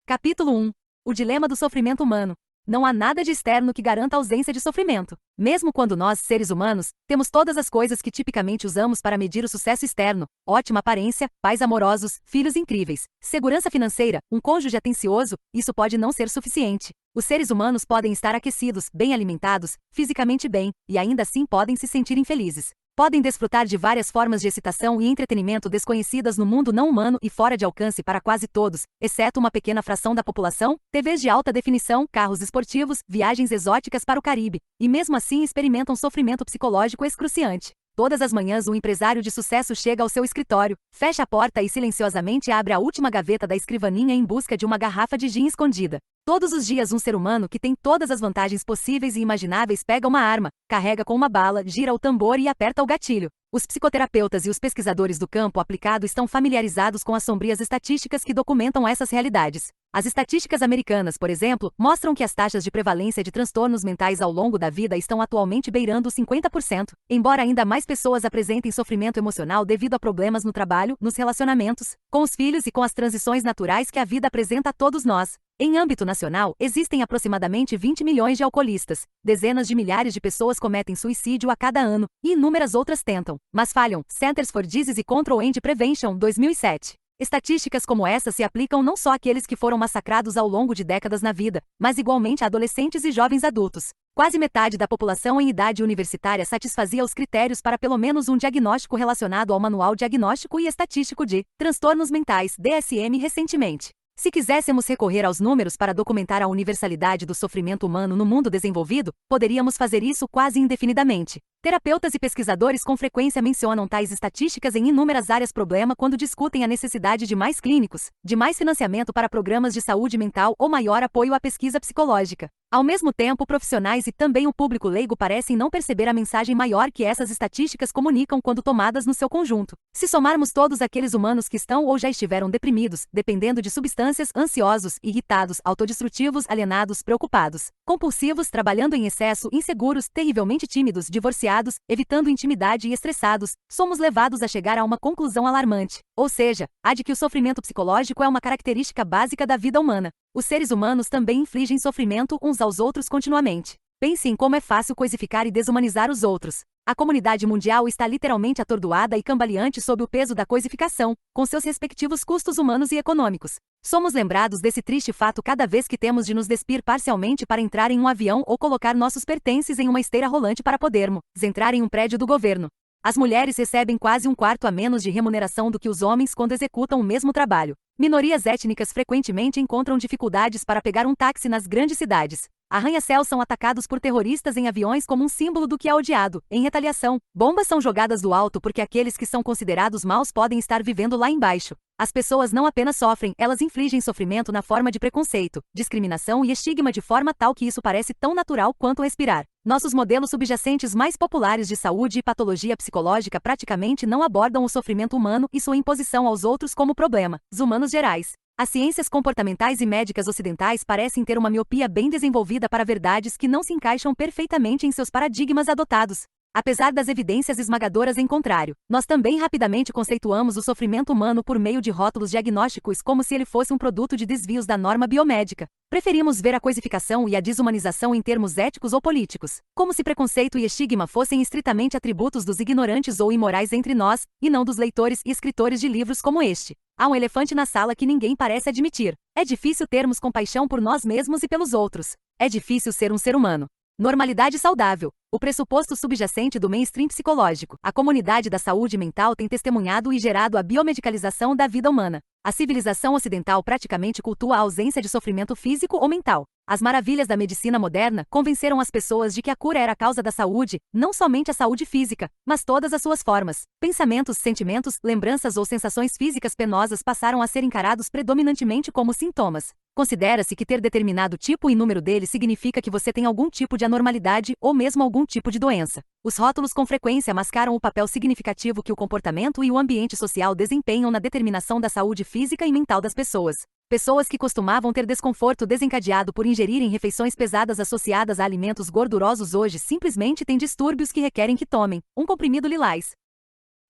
Capítulo 1. O dilema do sofrimento humano. Não há nada de externo que garanta a ausência de sofrimento. Mesmo quando nós, seres humanos, temos todas as coisas que tipicamente usamos para medir o sucesso externo, ótima aparência, pais amorosos, filhos incríveis, segurança financeira, um cônjuge atencioso, isso pode não ser suficiente. Os seres humanos podem estar aquecidos, bem alimentados, fisicamente bem, e ainda assim podem se sentir infelizes. Podem desfrutar de várias formas de excitação e entretenimento desconhecidas no mundo não humano e fora de alcance para quase todos, exceto uma pequena fração da população, TVs de alta definição, carros esportivos, viagens exóticas para o Caribe, e mesmo assim experimentam sofrimento psicológico excruciante. Todas as manhãs um empresário de sucesso chega ao seu escritório, fecha a porta e silenciosamente abre a última gaveta da escrivaninha em busca de uma garrafa de gin escondida. Todos os dias um ser humano que tem todas as vantagens possíveis e imagináveis pega uma arma, carrega com uma bala, gira o tambor e aperta o gatilho. Os psicoterapeutas e os pesquisadores do campo aplicado estão familiarizados com as sombrias estatísticas que documentam essas realidades. As estatísticas americanas, por exemplo, mostram que as taxas de prevalência de transtornos mentais ao longo da vida estão atualmente beirando os 50%, embora ainda mais pessoas apresentem sofrimento emocional devido a problemas no trabalho, nos relacionamentos, com os filhos e com as transições naturais que a vida apresenta a todos nós. Em âmbito nacional, existem aproximadamente 20 milhões de alcoolistas, dezenas de milhares de pessoas cometem suicídio a cada ano, e inúmeras outras tentam, mas falham. Centers for Disease Control and Prevention, 2007. Estatísticas como essa se aplicam não só àqueles que foram massacrados ao longo de décadas na vida, mas igualmente a adolescentes e jovens adultos. Quase metade da população em idade universitária satisfazia os critérios para pelo menos um diagnóstico relacionado ao Manual Diagnóstico e Estatístico de Transtornos Mentais, DSM, recentemente. Se quiséssemos recorrer aos números para documentar a universalidade do sofrimento humano no mundo desenvolvido, poderíamos fazer isso quase indefinidamente. Terapeutas e pesquisadores com frequência mencionam tais estatísticas em inúmeras áreas problema quando discutem a necessidade de mais clínicos, de mais financiamento para programas de saúde mental ou maior apoio à pesquisa psicológica. Ao mesmo tempo, profissionais e também o público leigo parecem não perceber a mensagem maior que essas estatísticas comunicam quando tomadas no seu conjunto. Se somarmos todos aqueles humanos que estão ou já estiveram deprimidos, dependendo de substâncias, ansiosos, irritados, autodestrutivos, alienados, preocupados, compulsivos, trabalhando em excesso, inseguros, terrivelmente tímidos, divorciados, evitando intimidade e estressados, somos levados a chegar a uma conclusão alarmante. Ou seja, a de que o sofrimento psicológico é uma característica básica da vida humana. Os seres humanos também infligem sofrimento uns aos outros continuamente. Pense em como é fácil coisificar e desumanizar os outros. A comunidade mundial está literalmente atordoada e cambaleante sob o peso da coisificação, com seus respectivos custos humanos e econômicos. Somos lembrados desse triste fato cada vez que temos de nos despir parcialmente para entrar em um avião ou colocar nossos pertences em uma esteira rolante para podermos entrar em um prédio do governo. As mulheres recebem quase um quarto a menos de remuneração do que os homens quando executam o mesmo trabalho. Minorias étnicas frequentemente encontram dificuldades para pegar um táxi nas grandes cidades. Arranha-céus são atacados por terroristas em aviões como um símbolo do que é odiado. Em retaliação, bombas são jogadas do alto porque aqueles que são considerados maus podem estar vivendo lá embaixo. As pessoas não apenas sofrem, elas infligem sofrimento na forma de preconceito, discriminação e estigma de forma tal que isso parece tão natural quanto respirar. Nossos modelos subjacentes mais populares de saúde e patologia psicológica praticamente não abordam o sofrimento humano e sua imposição aos outros como problema, os humanos gerais. As ciências comportamentais e médicas ocidentais parecem ter uma miopia bem desenvolvida para verdades que não se encaixam perfeitamente em seus paradigmas adotados. Apesar das evidências esmagadoras em contrário, nós também rapidamente conceituamos o sofrimento humano por meio de rótulos diagnósticos como se ele fosse um produto de desvios da norma biomédica. Preferimos ver a coisificação e a desumanização em termos éticos ou políticos, como se preconceito e estigma fossem estritamente atributos dos ignorantes ou imorais entre nós, e não dos leitores e escritores de livros como este. Há um elefante na sala que ninguém parece admitir. É difícil termos compaixão por nós mesmos e pelos outros. É difícil ser um ser humano. Normalidade saudável. O pressuposto subjacente do mainstream psicológico. A comunidade da saúde mental tem testemunhado e gerado a biomedicalização da vida humana. A civilização ocidental praticamente cultua a ausência de sofrimento físico ou mental. As maravilhas da medicina moderna convenceram as pessoas de que a cura era a causa da saúde, não somente a saúde física, mas todas as suas formas. Pensamentos, sentimentos, lembranças ou sensações físicas penosas passaram a ser encarados predominantemente como sintomas. Considera-se que ter determinado tipo e número dele significa que você tem algum tipo de anormalidade ou mesmo algum tipo de doença. Os rótulos com frequência mascaram o papel significativo que o comportamento e o ambiente social desempenham na determinação da saúde física e mental das pessoas. Pessoas que costumavam ter desconforto desencadeado por ingerirem refeições pesadas associadas a alimentos gordurosos hoje simplesmente têm distúrbios que requerem que tomem um comprimido lilás.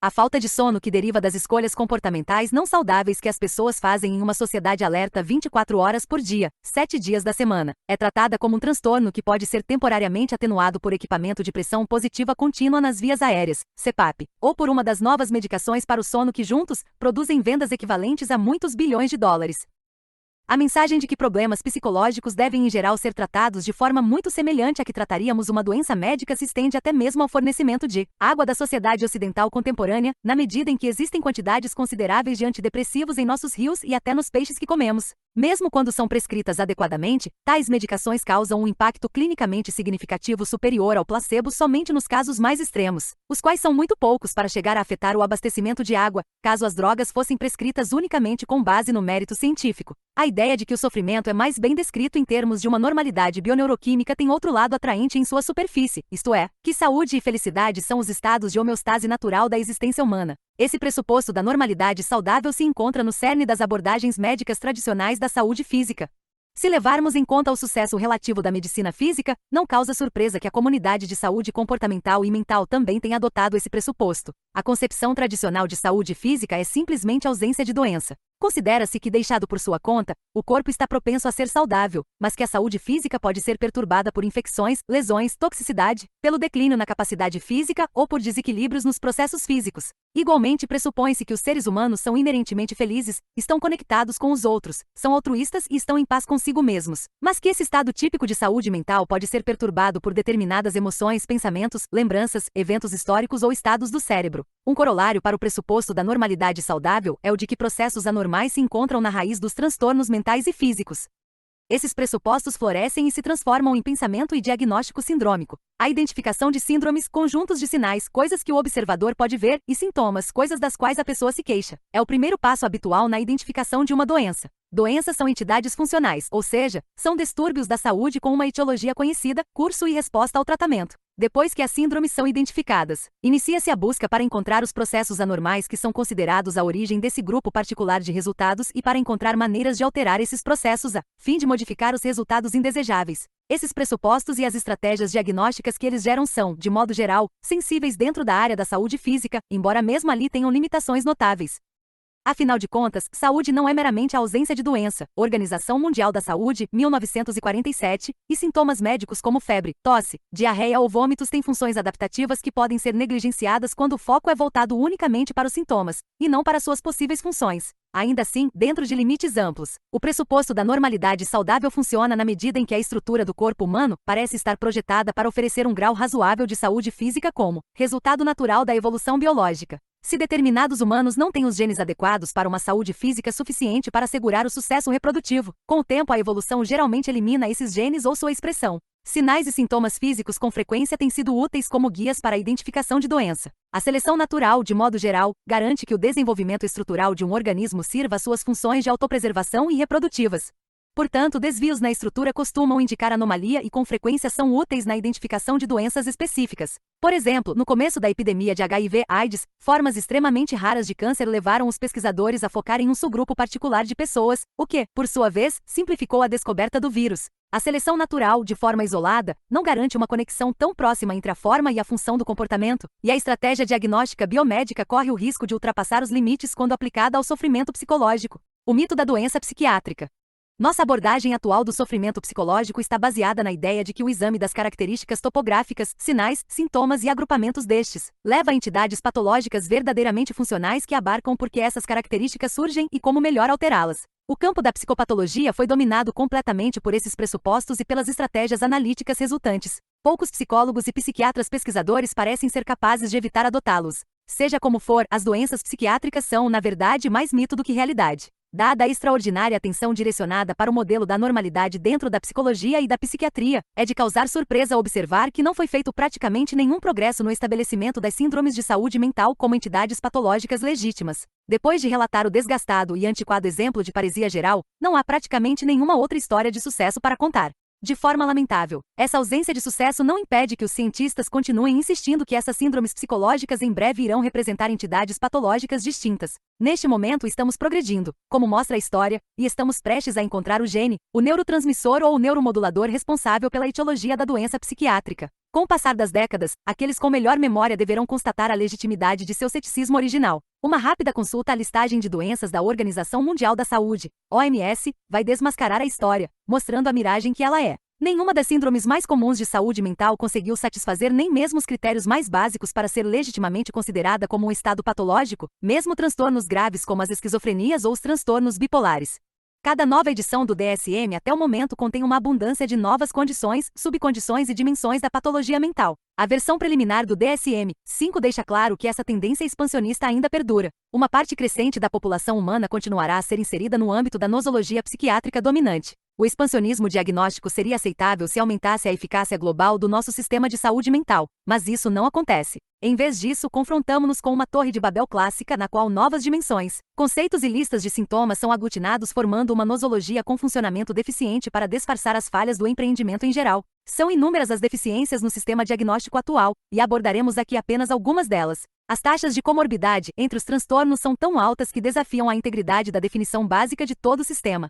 A falta de sono que deriva das escolhas comportamentais não saudáveis que as pessoas fazem em uma sociedade alerta 24 horas por dia, 7 dias da semana, é tratada como um transtorno que pode ser temporariamente atenuado por equipamento de pressão positiva contínua nas vias aéreas, CPAP, ou por uma das novas medicações para o sono que juntos produzem vendas equivalentes a muitos bilhões de dólares. A mensagem de que problemas psicológicos devem em geral ser tratados de forma muito semelhante à que trataríamos uma doença médica se estende até mesmo ao fornecimento de água da sociedade ocidental contemporânea, na medida em que existem quantidades consideráveis de antidepressivos em nossos rios e até nos peixes que comemos. Mesmo quando são prescritas adequadamente, tais medicações causam um impacto clinicamente significativo superior ao placebo somente nos casos mais extremos, os quais são muito poucos para chegar a afetar o abastecimento de água, caso as drogas fossem prescritas unicamente com base no mérito científico. A ideia de que o sofrimento é mais bem descrito em termos de uma normalidade bioneuroquímica tem outro lado atraente em sua superfície, isto é, que saúde e felicidade são os estados de homeostase natural da existência humana. Esse pressuposto da normalidade saudável se encontra no cerne das abordagens médicas tradicionais da saúde física. Se levarmos em conta o sucesso relativo da medicina física, não causa surpresa que a comunidade de saúde comportamental e mental também tenha adotado esse pressuposto. A concepção tradicional de saúde física é simplesmente ausência de doença. Considera-se que, deixado por sua conta, o corpo está propenso a ser saudável, mas que a saúde física pode ser perturbada por infecções, lesões, toxicidade, pelo declínio na capacidade física ou por desequilíbrios nos processos físicos. Igualmente, pressupõe-se que os seres humanos são inerentemente felizes, estão conectados com os outros, são altruístas e estão em paz consigo mesmos, mas que esse estado típico de saúde mental pode ser perturbado por determinadas emoções, pensamentos, lembranças, eventos históricos ou estados do cérebro. Um corolário para o pressuposto da normalidade saudável é o de que processos anormais se encontram na raiz dos transtornos mentais e físicos. Esses pressupostos florescem e se transformam em pensamento e diagnóstico sindrômico. A identificação de síndromes, conjuntos de sinais, coisas que o observador pode ver, e sintomas, coisas das quais a pessoa se queixa, é o primeiro passo habitual na identificação de uma doença. Doenças são entidades funcionais, ou seja, são distúrbios da saúde com uma etiologia conhecida, curso e resposta ao tratamento. Depois que as síndromes são identificadas, inicia-se a busca para encontrar os processos anormais que são considerados a origem desse grupo particular de resultados e para encontrar maneiras de alterar esses processos a fim de modificar os resultados indesejáveis. Esses pressupostos e as estratégias diagnósticas que eles geram são, de modo geral, sensíveis dentro da área da saúde física, embora mesmo ali tenham limitações notáveis. Afinal de contas, saúde não é meramente a ausência de doença. Organização Mundial da Saúde, 1947, e sintomas médicos como febre, tosse, diarreia ou vômitos têm funções adaptativas que podem ser negligenciadas quando o foco é voltado unicamente para os sintomas, e não para suas possíveis funções. Ainda assim, dentro de limites amplos, o pressuposto da normalidade saudável funciona na medida em que a estrutura do corpo humano parece estar projetada para oferecer um grau razoável de saúde física como resultado natural da evolução biológica. Se determinados humanos não têm os genes adequados para uma saúde física suficiente para assegurar o sucesso reprodutivo, com o tempo a evolução geralmente elimina esses genes ou sua expressão. Sinais e sintomas físicos com frequência têm sido úteis como guias para a identificação de doença. A seleção natural, de modo geral, garante que o desenvolvimento estrutural de um organismo sirva às suas funções de autopreservação e reprodutivas. Portanto, desvios na estrutura costumam indicar anomalia e com frequência são úteis na identificação de doenças específicas. Por exemplo, no começo da epidemia de HIV/AIDS, formas extremamente raras de câncer levaram os pesquisadores a focar em um subgrupo particular de pessoas, o que, por sua vez, simplificou a descoberta do vírus. A seleção natural, de forma isolada, não garante uma conexão tão próxima entre a forma e a função do comportamento, e a estratégia diagnóstica biomédica corre o risco de ultrapassar os limites quando aplicada ao sofrimento psicológico. O mito da doença psiquiátrica. Nossa abordagem atual do sofrimento psicológico está baseada na ideia de que o exame das características topográficas, sinais, sintomas e agrupamentos destes leva a entidades patológicas verdadeiramente funcionais que abarcam por que essas características surgem e como melhor alterá-las. O campo da psicopatologia foi dominado completamente por esses pressupostos e pelas estratégias analíticas resultantes. Poucos psicólogos e psiquiatras pesquisadores parecem ser capazes de evitar adotá-los. Seja como for, as doenças psiquiátricas são, na verdade, mais mito do que realidade. Dada a extraordinária atenção direcionada para o modelo da normalidade dentro da psicologia e da psiquiatria, é de causar surpresa observar que não foi feito praticamente nenhum progresso no estabelecimento das síndromes de saúde mental como entidades patológicas legítimas. Depois de relatar o desgastado e antiquado exemplo de paresia geral, não há praticamente nenhuma outra história de sucesso para contar. De forma lamentável, essa ausência de sucesso não impede que os cientistas continuem insistindo que essas síndromes psicológicas em breve irão representar entidades patológicas distintas. Neste momento estamos progredindo, como mostra a história, e estamos prestes a encontrar o gene, o neurotransmissor ou o neuromodulador responsável pela etiologia da doença psiquiátrica. Com o passar das décadas, aqueles com melhor memória deverão constatar a legitimidade de seu ceticismo original. Uma rápida consulta à listagem de doenças da Organização Mundial da Saúde, OMS, vai desmascarar a história, mostrando a miragem que ela é. Nenhuma das síndromes mais comuns de saúde mental conseguiu satisfazer nem mesmo os critérios mais básicos para ser legitimamente considerada como um estado patológico, mesmo transtornos graves como as esquizofrenias ou os transtornos bipolares. Cada nova edição do DSM até o momento contém uma abundância de novas condições, subcondições e dimensões da patologia mental. A versão preliminar do DSM-5 deixa claro que essa tendência expansionista ainda perdura. Uma parte crescente da população humana continuará a ser inserida no âmbito da nosologia psiquiátrica dominante. O expansionismo diagnóstico seria aceitável se aumentasse a eficácia global do nosso sistema de saúde mental, mas isso não acontece. Em vez disso, confrontamos-nos com uma torre de Babel clássica na qual novas dimensões, conceitos e listas de sintomas são aglutinados formando uma nosologia com funcionamento deficiente para disfarçar as falhas do empreendimento em geral. São inúmeras as deficiências no sistema diagnóstico atual, e abordaremos aqui apenas algumas delas. As taxas de comorbidade entre os transtornos são tão altas que desafiam a integridade da definição básica de todo o sistema.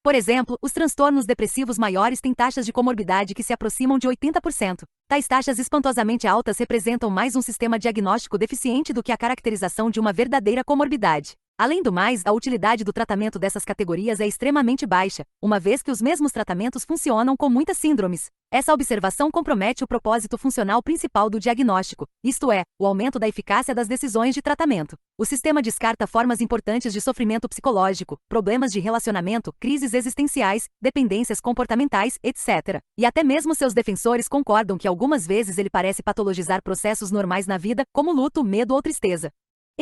Por exemplo, os transtornos depressivos maiores têm taxas de comorbidade que se aproximam de 80%. Tais taxas espantosamente altas representam mais um sistema diagnóstico deficiente do que a caracterização de uma verdadeira comorbidade. Além do mais, a utilidade do tratamento dessas categorias é extremamente baixa, uma vez que os mesmos tratamentos funcionam com muitas síndromes. Essa observação compromete o propósito funcional principal do diagnóstico, isto é, o aumento da eficácia das decisões de tratamento. O sistema descarta formas importantes de sofrimento psicológico, problemas de relacionamento, crises existenciais, dependências comportamentais, etc. E até mesmo seus defensores concordam que algumas vezes ele parece patologizar processos normais na vida, como luto, medo ou tristeza.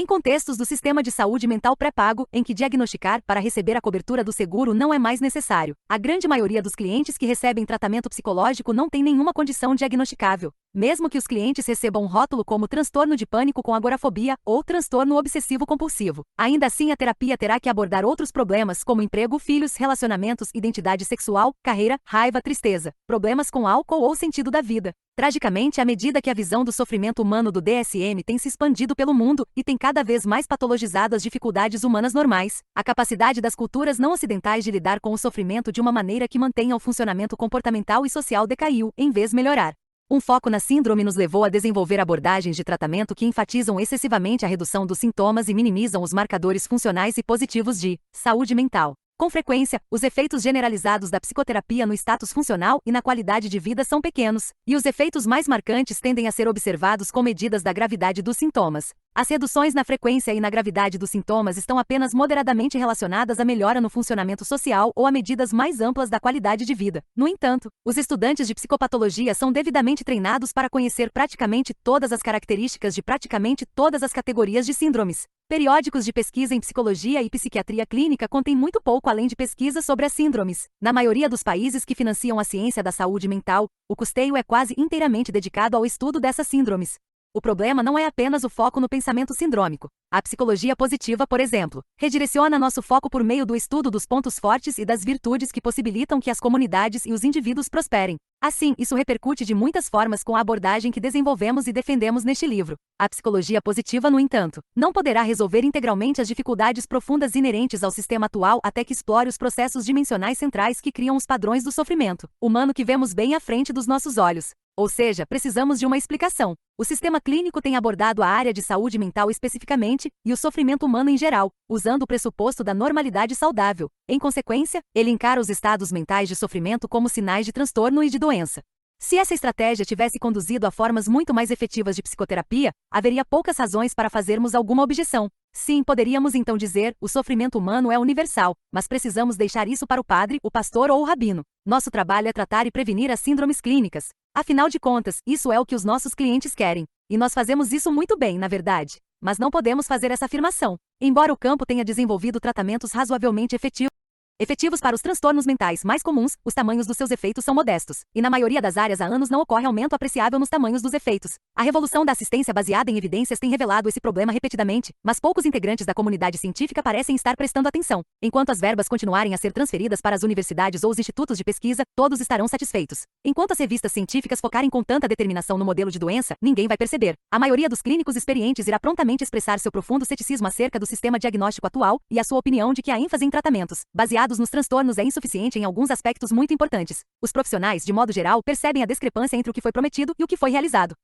Em contextos do sistema de saúde mental pré-pago, em que diagnosticar para receber a cobertura do seguro não é mais necessário, a grande maioria dos clientes que recebem tratamento psicológico não tem nenhuma condição diagnosticável, mesmo que os clientes recebam um rótulo como transtorno de pânico com agorafobia ou transtorno obsessivo-compulsivo. Ainda assim, a terapia terá que abordar outros problemas como emprego, filhos, relacionamentos, identidade sexual, carreira, raiva, tristeza, problemas com álcool ou sentido da vida. Tragicamente, à medida que a visão do sofrimento humano do DSM tem se expandido pelo mundo e tem cada vez mais patologizado as dificuldades humanas normais, a capacidade das culturas não ocidentais de lidar com o sofrimento de uma maneira que mantenha o funcionamento comportamental e social decaiu, em vez de melhorar. Um foco na síndrome nos levou a desenvolver abordagens de tratamento que enfatizam excessivamente a redução dos sintomas e minimizam os marcadores funcionais e positivos de saúde mental. Com frequência, os efeitos generalizados da psicoterapia no status funcional e na qualidade de vida são pequenos, e os efeitos mais marcantes tendem a ser observados com medidas da gravidade dos sintomas. As reduções na frequência e na gravidade dos sintomas estão apenas moderadamente relacionadas à melhora no funcionamento social ou a medidas mais amplas da qualidade de vida. No entanto, os estudantes de psicopatologia são devidamente treinados para conhecer praticamente todas as características de praticamente todas as categorias de síndromes. Periódicos de pesquisa em psicologia e psiquiatria clínica contêm muito pouco além de pesquisas sobre as síndromes. Na maioria dos países que financiam a ciência da saúde mental, o custeio é quase inteiramente dedicado ao estudo dessas síndromes. O problema não é apenas o foco no pensamento sindrômico. A psicologia positiva, por exemplo, redireciona nosso foco por meio do estudo dos pontos fortes e das virtudes que possibilitam que as comunidades e os indivíduos prosperem. Assim, isso repercute de muitas formas com a abordagem que desenvolvemos e defendemos neste livro. A psicologia positiva, no entanto, não poderá resolver integralmente as dificuldades profundas inerentes ao sistema atual até que explore os processos dimensionais centrais que criam os padrões do sofrimento humano que vemos bem à frente dos nossos olhos. Ou seja, precisamos de uma explicação. O sistema clínico tem abordado a área de saúde mental especificamente e o sofrimento humano em geral, usando o pressuposto da normalidade saudável. Em consequência, ele encara os estados mentais de sofrimento como sinais de transtorno e de doença. Se essa estratégia tivesse conduzido a formas muito mais efetivas de psicoterapia, haveria poucas razões para fazermos alguma objeção. Sim, poderíamos então dizer, o sofrimento humano é universal, mas precisamos deixar isso para o padre, o pastor ou o rabino. Nosso trabalho é tratar e prevenir as síndromes clínicas. Afinal de contas, isso é o que os nossos clientes querem. E nós fazemos isso muito bem, na verdade. Mas não podemos fazer essa afirmação. Embora o campo tenha desenvolvido tratamentos razoavelmente efetivos para os transtornos mentais mais comuns, os tamanhos dos seus efeitos são modestos, e na maioria das áreas há anos não ocorre aumento apreciável nos tamanhos dos efeitos. A revolução da assistência baseada em evidências tem revelado esse problema repetidamente, mas poucos integrantes da comunidade científica parecem estar prestando atenção. Enquanto as verbas continuarem a ser transferidas para as universidades ou os institutos de pesquisa, todos estarão satisfeitos. Enquanto as revistas científicas focarem com tanta determinação no modelo de doença, ninguém vai perceber. A maioria dos clínicos experientes irá prontamente expressar seu profundo ceticismo acerca do sistema diagnóstico atual e a sua opinião de que a ênfase em tratamentos, baseados dados nos transtornos é insuficiente em alguns aspectos muito importantes. Os profissionais, de modo geral, percebem a discrepância entre o que foi prometido e o que foi realizado.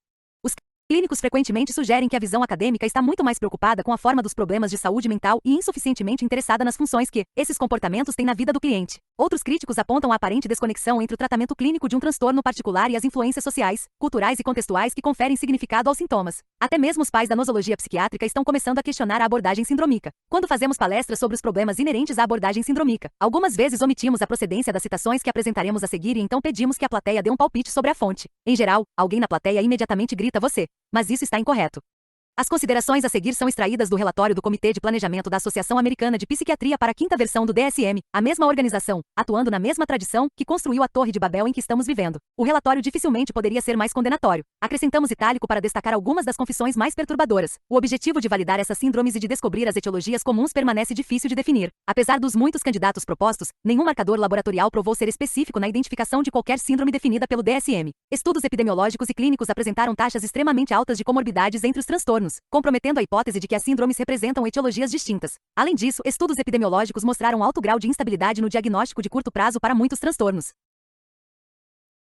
Os clínicos frequentemente sugerem que a visão acadêmica está muito mais preocupada com a forma dos problemas de saúde mental e insuficientemente interessada nas funções que esses comportamentos têm na vida do cliente. Outros críticos apontam a aparente desconexão entre o tratamento clínico de um transtorno particular e as influências sociais, culturais e contextuais que conferem significado aos sintomas. Até mesmo os pais da nosologia psiquiátrica estão começando a questionar a abordagem sindrômica. Quando fazemos palestras sobre os problemas inerentes à abordagem sindrômica, algumas vezes omitimos a procedência das citações que apresentaremos a seguir e então pedimos que a plateia dê um palpite sobre a fonte. Em geral, alguém na plateia imediatamente grita você. Mas isso está incorreto. As considerações a seguir são extraídas do relatório do Comitê de Planejamento da Associação Americana de Psiquiatria para a quinta versão do DSM, a mesma organização, atuando na mesma tradição, que construiu a Torre de Babel em que estamos vivendo. O relatório dificilmente poderia ser mais condenatório. Acrescentamos itálico para destacar algumas das confissões mais perturbadoras. O objetivo de validar essas síndromes e de descobrir as etiologias comuns permanece difícil de definir. Apesar dos muitos candidatos propostos, nenhum marcador laboratorial provou ser específico na identificação de qualquer síndrome definida pelo DSM. Estudos epidemiológicos e clínicos apresentaram taxas extremamente altas de comorbidades entre os transtornos, comprometendo a hipótese de que as síndromes representam etiologias distintas. Além disso, estudos epidemiológicos mostraram alto grau de instabilidade no diagnóstico de curto prazo para muitos transtornos.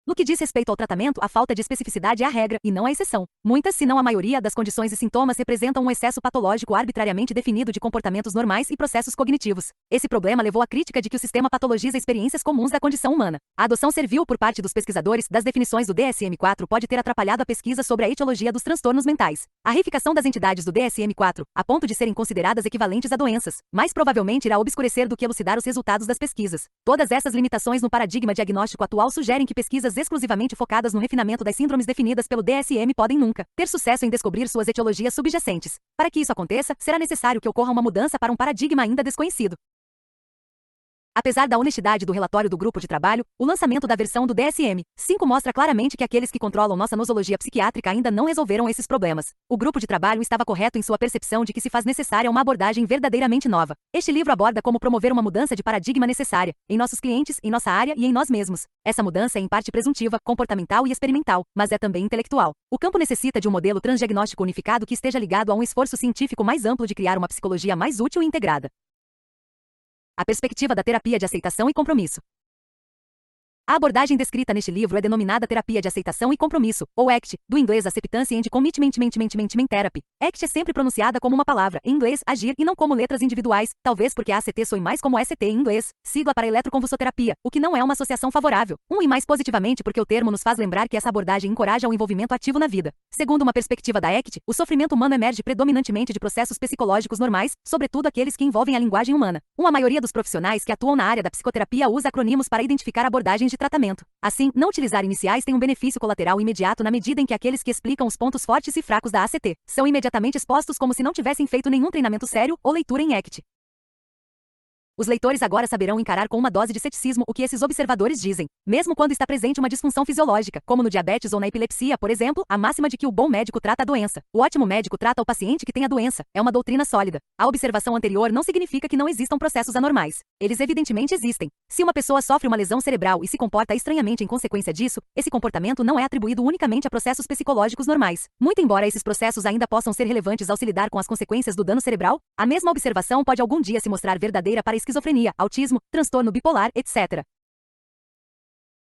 No que diz respeito ao tratamento, a falta de especificidade é a regra, e não a exceção. Muitas, se não a maioria, das condições e sintomas representam um excesso patológico arbitrariamente definido de comportamentos normais e processos cognitivos. Esse problema levou à crítica de que o sistema patologiza experiências comuns da condição humana. A adoção servil por parte dos pesquisadores das definições do DSM-4 pode ter atrapalhado a pesquisa sobre a etiologia dos transtornos mentais. A reificação das entidades do DSM-4, a ponto de serem consideradas equivalentes a doenças, mais provavelmente irá obscurecer do que elucidar os resultados das pesquisas. Todas essas limitações no paradigma diagnóstico atual sugerem que pesquisas exclusivamente focadas no refinamento das síndromes definidas pelo DSM podem nunca ter sucesso em descobrir suas etiologias subjacentes. Para que isso aconteça, será necessário que ocorra uma mudança para um paradigma ainda desconhecido. Apesar da honestidade do relatório do grupo de trabalho, o lançamento da versão do DSM-5 mostra claramente que aqueles que controlam nossa nosologia psiquiátrica ainda não resolveram esses problemas. O grupo de trabalho estava correto em sua percepção de que se faz necessária uma abordagem verdadeiramente nova. Este livro aborda como promover uma mudança de paradigma necessária, em nossos clientes, em nossa área e em nós mesmos. Essa mudança é em parte presuntiva, comportamental e experimental, mas é também intelectual. O campo necessita de um modelo transdiagnóstico unificado que esteja ligado a um esforço científico mais amplo de criar uma psicologia mais útil e integrada. A perspectiva da terapia de aceitação e compromisso. A abordagem descrita neste livro é denominada terapia de aceitação e compromisso, ou ACT, do inglês Acceptance and Commitment Therapy. ACT é sempre pronunciada como uma palavra, em inglês, agir, e não como letras individuais, talvez porque a ACT soe mais como ST em inglês, sigla para eletroconvulsoterapia, o que não é uma associação favorável. E mais positivamente porque o termo nos faz lembrar que essa abordagem encoraja o envolvimento ativo na vida. Segundo uma perspectiva da ACT, o sofrimento humano emerge predominantemente de processos psicológicos normais, sobretudo aqueles que envolvem a linguagem humana. A maioria dos profissionais que atuam na área da psicoterapia usa acronimos para identificar abordagens de tratamento. Assim, não utilizar iniciais tem um benefício colateral imediato na medida em que aqueles que explicam os pontos fortes e fracos da ACT são imediatamente expostos como se não tivessem feito nenhum treinamento sério ou leitura em ACT. Os leitores agora saberão encarar com uma dose de ceticismo o que esses observadores dizem. Mesmo quando está presente uma disfunção fisiológica, como no diabetes ou na epilepsia, por exemplo, a máxima de que o bom médico trata a doença. O ótimo médico trata o paciente que tem a doença. É uma doutrina sólida. A observação anterior não significa que não existam processos anormais. Eles evidentemente existem. Se uma pessoa sofre uma lesão cerebral e se comporta estranhamente em consequência disso, esse comportamento não é atribuído unicamente a processos psicológicos normais. Muito embora esses processos ainda possam ser relevantes ao se lidar com as consequências do dano cerebral, a mesma observação pode algum dia se mostrar verdadeira para esquizofrenia, autismo, transtorno bipolar, etc.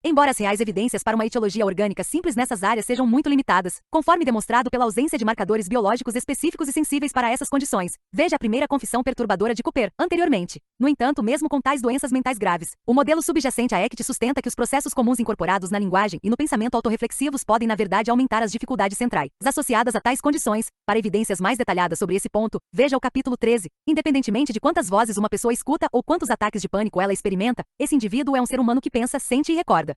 Embora as reais evidências para uma etiologia orgânica simples nessas áreas sejam muito limitadas, conforme demonstrado pela ausência de marcadores biológicos específicos e sensíveis para essas condições. Veja a primeira confissão perturbadora de Cooper, anteriormente. No entanto, mesmo com tais doenças mentais graves, o modelo subjacente a ACT sustenta que os processos comuns incorporados na linguagem e no pensamento autorreflexivos podem na verdade aumentar as dificuldades centrais associadas a tais condições. Para evidências mais detalhadas sobre esse ponto, veja o capítulo 13. Independentemente de quantas vozes uma pessoa escuta ou quantos ataques de pânico ela experimenta, esse indivíduo é um ser humano que pensa, sente e recorda.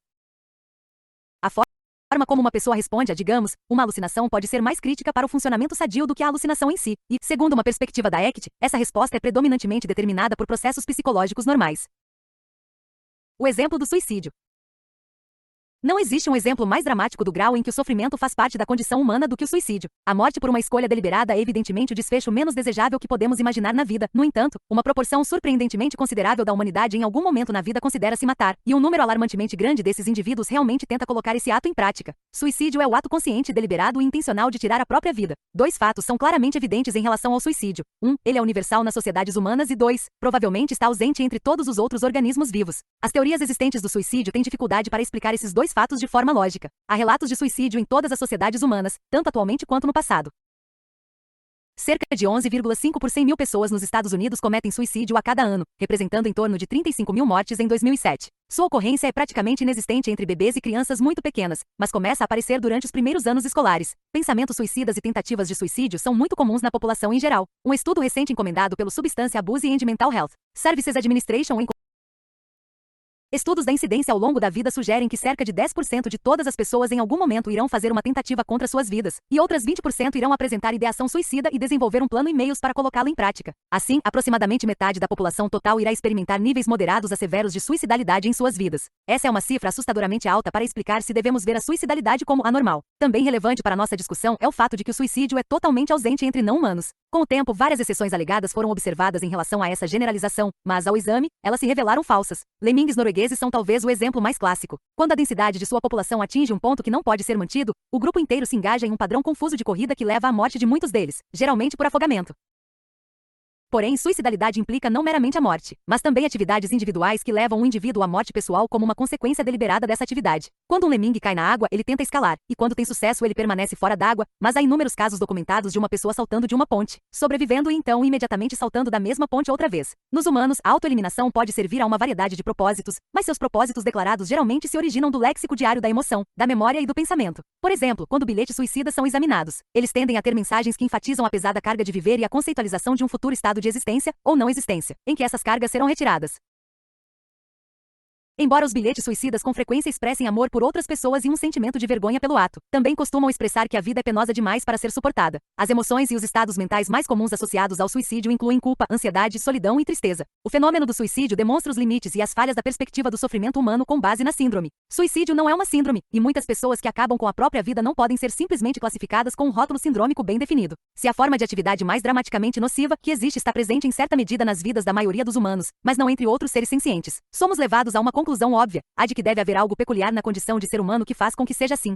A forma como uma pessoa responde a, digamos, uma alucinação pode ser mais crítica para o funcionamento sadio do que a alucinação em si, e, segundo uma perspectiva da ACT, essa resposta é predominantemente determinada por processos psicológicos normais. O exemplo do suicídio. Não existe um exemplo mais dramático do grau em que o sofrimento faz parte da condição humana do que o suicídio. A morte por uma escolha deliberada é evidentemente o desfecho menos desejável que podemos imaginar na vida. No entanto, uma proporção surpreendentemente considerável da humanidade em algum momento na vida considera se matar, e um número alarmantemente grande desses indivíduos realmente tenta colocar esse ato em prática. Suicídio é o ato consciente, deliberado e intencional de tirar a própria vida. Dois fatos são claramente evidentes em relação ao suicídio. Ele é universal nas sociedades humanas e provavelmente está ausente entre todos os outros organismos vivos. As teorias existentes do suicídio têm dificuldade para explicar esses dois fatos de forma lógica. Há relatos de suicídio em todas as sociedades humanas, tanto atualmente quanto no passado. Cerca de 11,5 por 100 mil pessoas nos Estados Unidos cometem suicídio a cada ano, representando em torno de 35 mil mortes em 2007. Sua ocorrência é praticamente inexistente entre bebês e crianças muito pequenas, mas começa a aparecer durante os primeiros anos escolares. Pensamentos suicidas e tentativas de suicídio são muito comuns na população em geral. Um estudo recente encomendado pelo Substance Abuse and Mental Health Services Administration Estudos da incidência ao longo da vida sugerem que cerca de 10% de todas as pessoas em algum momento irão fazer uma tentativa contra suas vidas, e outras 20% irão apresentar ideação suicida e desenvolver um plano e meios para colocá-la em prática. Assim, aproximadamente metade da população total irá experimentar níveis moderados a severos de suicidalidade em suas vidas. Essa é uma cifra assustadoramente alta para explicar se devemos ver a suicidalidade como anormal. Também relevante para nossa discussão é o fato de que o suicídio é totalmente ausente entre não-humanos. Com o tempo, várias exceções alegadas foram observadas em relação a essa generalização, mas ao exame, elas se revelaram falsas. Lemmings noruegueses são talvez o exemplo mais clássico. Quando a densidade de sua população atinge um ponto que não pode ser mantido, o grupo inteiro se engaja em um padrão confuso de corrida que leva à morte de muitos deles, geralmente por afogamento. Porém, suicidalidade implica não meramente a morte, mas também atividades individuais que levam um indivíduo à morte pessoal como uma consequência deliberada dessa atividade. Quando um lemming cai na água, ele tenta escalar, e quando tem sucesso ele permanece fora d'água, mas há inúmeros casos documentados de uma pessoa saltando de uma ponte, sobrevivendo e então imediatamente saltando da mesma ponte outra vez. Nos humanos, a autoeliminação pode servir a uma variedade de propósitos, mas seus propósitos declarados geralmente se originam do léxico diário da emoção, da memória e do pensamento. Por exemplo, quando bilhetes suicidas são examinados, eles tendem a ter mensagens que enfatizam a pesada carga de viver e a conceitualização de um futuro estado de existência, ou não existência, em que essas cargas serão retiradas. Embora os bilhetes suicidas com frequência expressem amor por outras pessoas e um sentimento de vergonha pelo ato, também costumam expressar que a vida é penosa demais para ser suportada. As emoções e os estados mentais mais comuns associados ao suicídio incluem culpa, ansiedade, solidão e tristeza. O fenômeno do suicídio demonstra os limites e as falhas da perspectiva do sofrimento humano com base na síndrome. Suicídio não é uma síndrome, e muitas pessoas que acabam com a própria vida não podem ser simplesmente classificadas com um rótulo sindrômico bem definido. Se a forma de atividade mais dramaticamente nociva que existe está presente em certa medida nas vidas da maioria dos humanos, mas não entre outros seres sencientes, somos levados a uma conclusão óbvia, a de que deve haver algo peculiar na condição de ser humano que faz com que seja assim.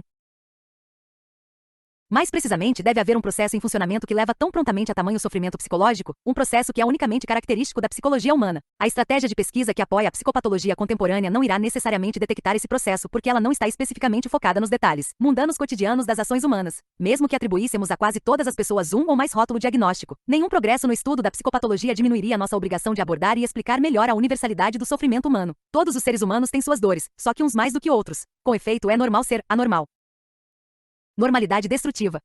Mais precisamente, deve haver um processo em funcionamento que leva tão prontamente a tamanho sofrimento psicológico, um processo que é unicamente característico da psicologia humana. A estratégia de pesquisa que apoia a psicopatologia contemporânea não irá necessariamente detectar esse processo porque ela não está especificamente focada nos detalhes mundanos cotidianos das ações humanas. Mesmo que atribuíssemos a quase todas as pessoas um ou mais rótulo diagnóstico, nenhum progresso no estudo da psicopatologia diminuiria nossa obrigação de abordar e explicar melhor a universalidade do sofrimento humano. Todos os seres humanos têm suas dores, só que uns mais do que outros. Com efeito, é normal ser anormal. Normalidade destrutiva.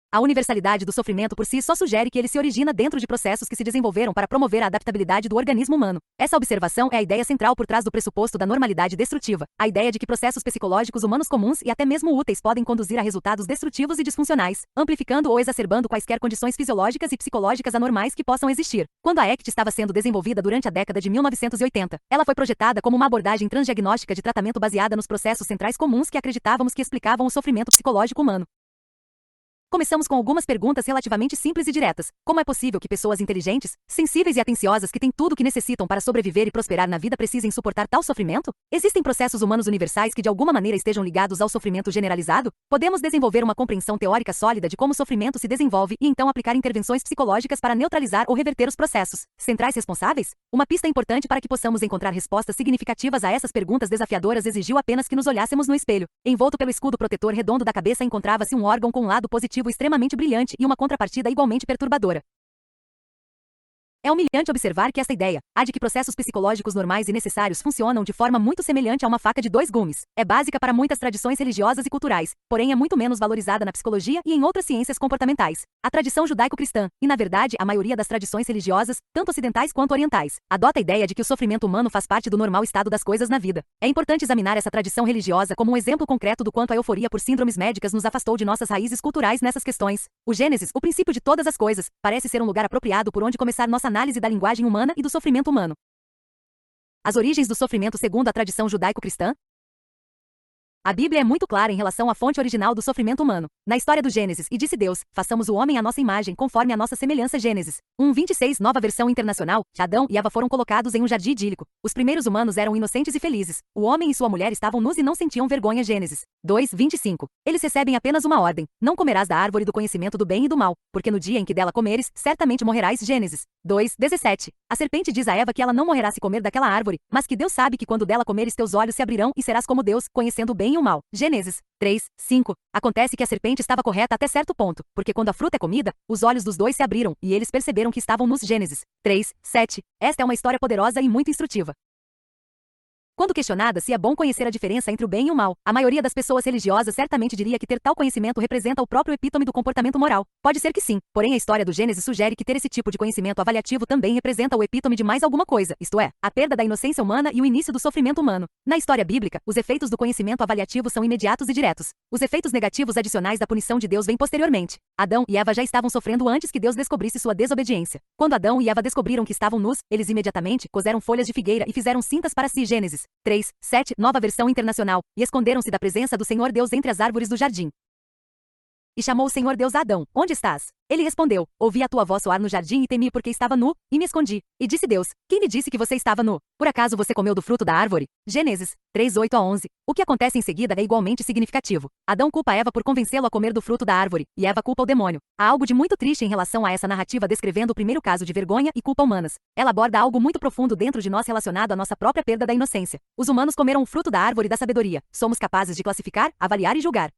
A universalidade do sofrimento por si só sugere que ele se origina dentro de processos que se desenvolveram para promover a adaptabilidade do organismo humano. Essa observação é a ideia central por trás do pressuposto da normalidade destrutiva, a ideia de que processos psicológicos humanos comuns e até mesmo úteis podem conduzir a resultados destrutivos e disfuncionais, amplificando ou exacerbando quaisquer condições fisiológicas e psicológicas anormais que possam existir. Quando a ACT estava sendo desenvolvida durante a década de 1980, ela foi projetada como uma abordagem transdiagnóstica de tratamento baseada nos processos centrais comuns que acreditávamos que explicavam o sofrimento psicológico humano. Começamos com algumas perguntas relativamente simples e diretas. Como é possível que pessoas inteligentes, sensíveis e atenciosas que têm tudo o que necessitam para sobreviver e prosperar na vida precisem suportar tal sofrimento? Existem processos humanos universais que de alguma maneira estejam ligados ao sofrimento generalizado? Podemos desenvolver uma compreensão teórica sólida de como o sofrimento se desenvolve e então aplicar intervenções psicológicas para neutralizar ou reverter os processos centrais responsáveis? Uma pista importante para que possamos encontrar respostas significativas a essas perguntas desafiadoras exigiu apenas que nos olhássemos no espelho. Envolto pelo escudo protetor redondo da cabeça encontrava-se um órgão com um lado positivo extremamente brilhante e uma contrapartida igualmente perturbadora. É humilhante observar que esta ideia, a de que processos psicológicos normais e necessários funcionam de forma muito semelhante a uma faca de dois gumes, é básica para muitas tradições religiosas e culturais, porém é muito menos valorizada na psicologia e em outras ciências comportamentais. A tradição judaico-cristã, e na verdade a maioria das tradições religiosas, tanto ocidentais quanto orientais, adota a ideia de que o sofrimento humano faz parte do normal estado das coisas na vida. É importante examinar essa tradição religiosa como um exemplo concreto do quanto a euforia por síndromes médicas nos afastou de nossas raízes culturais nessas questões. O Gênesis, o princípio de todas as coisas, parece ser um lugar apropriado por onde começar nossa análise da linguagem humana e do sofrimento humano. As origens do sofrimento segundo a tradição judaico-cristã? A Bíblia é muito clara em relação à fonte original do sofrimento humano. Na história do Gênesis, e disse Deus, façamos o homem à nossa imagem, conforme a nossa semelhança. Gênesis 1:26, Nova Versão Internacional. Adão e Eva foram colocados em um jardim idílico. Os primeiros humanos eram inocentes e felizes. O homem e sua mulher estavam nus e não sentiam vergonha. Gênesis 2:25. Eles recebem apenas uma ordem: não comerás da árvore do conhecimento do bem e do mal, porque no dia em que dela comeres, certamente morrerás. Gênesis 2:17. A serpente diz a Eva que ela não morrerá se comer daquela árvore, mas que Deus sabe que quando dela comeres teus olhos se abrirão e serás como Deus, conhecendo o bem e o mal. Gênesis 3:5. Acontece que a serpente estava correta até certo ponto, porque quando a fruta é comida, os olhos dos dois se abriram e eles perceberam que estavam nus. Gênesis 3:7. Esta é uma história poderosa e muito instrutiva. Quando questionada se é bom conhecer a diferença entre o bem e o mal, a maioria das pessoas religiosas certamente diria que ter tal conhecimento representa o próprio epítome do comportamento moral. Pode ser que sim, porém a história do Gênesis sugere que ter esse tipo de conhecimento avaliativo também representa o epítome de mais alguma coisa, isto é, a perda da inocência humana e o início do sofrimento humano. Na história bíblica, os efeitos do conhecimento avaliativo são imediatos e diretos. Os efeitos negativos adicionais da punição de Deus vêm posteriormente. Adão e Eva já estavam sofrendo antes que Deus descobrisse sua desobediência. Quando Adão e Eva descobriram que estavam nus, eles imediatamente coseram folhas de figueira e fizeram cintas para si. Gênesis 3:7, Nova Versão Internacional, e esconderam-se da presença do Senhor Deus entre as árvores do jardim. E chamou o Senhor Deus a Adão: onde estás? Ele respondeu: ouvi a tua voz soar no jardim e temi porque estava nu, e me escondi. E disse Deus: quem lhe disse que você estava nu? Por acaso você comeu do fruto da árvore? Gênesis 3:8-11. O que acontece em seguida é igualmente significativo. Adão culpa Eva por convencê-lo a comer do fruto da árvore, e Eva culpa o demônio. Há algo de muito triste em relação a essa narrativa descrevendo o primeiro caso de vergonha e culpa humanas. Ela aborda algo muito profundo dentro de nós relacionado à nossa própria perda da inocência. Os humanos comeram o fruto da árvore da sabedoria. Somos capazes de classificar, avaliar e julgar.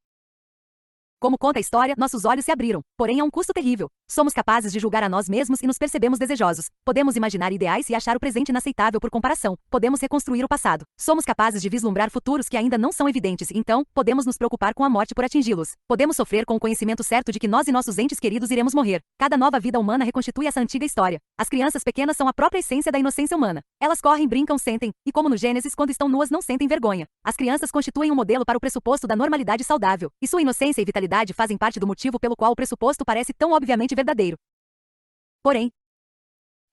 Como conta a história, nossos olhos se abriram, porém a um custo terrível. Somos capazes de julgar a nós mesmos e nos percebemos desejosos. Podemos imaginar ideais e achar o presente inaceitável por comparação. Podemos reconstruir o passado. Somos capazes de vislumbrar futuros que ainda não são evidentes e então, podemos nos preocupar com a morte por atingi-los. Podemos sofrer com o conhecimento certo de que nós e nossos entes queridos iremos morrer. Cada nova vida humana reconstitui essa antiga história. As crianças pequenas são a própria essência da inocência humana. Elas correm, brincam, sentem, e como no Gênesis, quando estão nuas não sentem vergonha. As crianças constituem um modelo para o pressuposto da normalidade saudável, e sua inocência e vitalidade fazem parte do motivo pelo qual o pressuposto parece tão obviamente verdadeiro. Porém,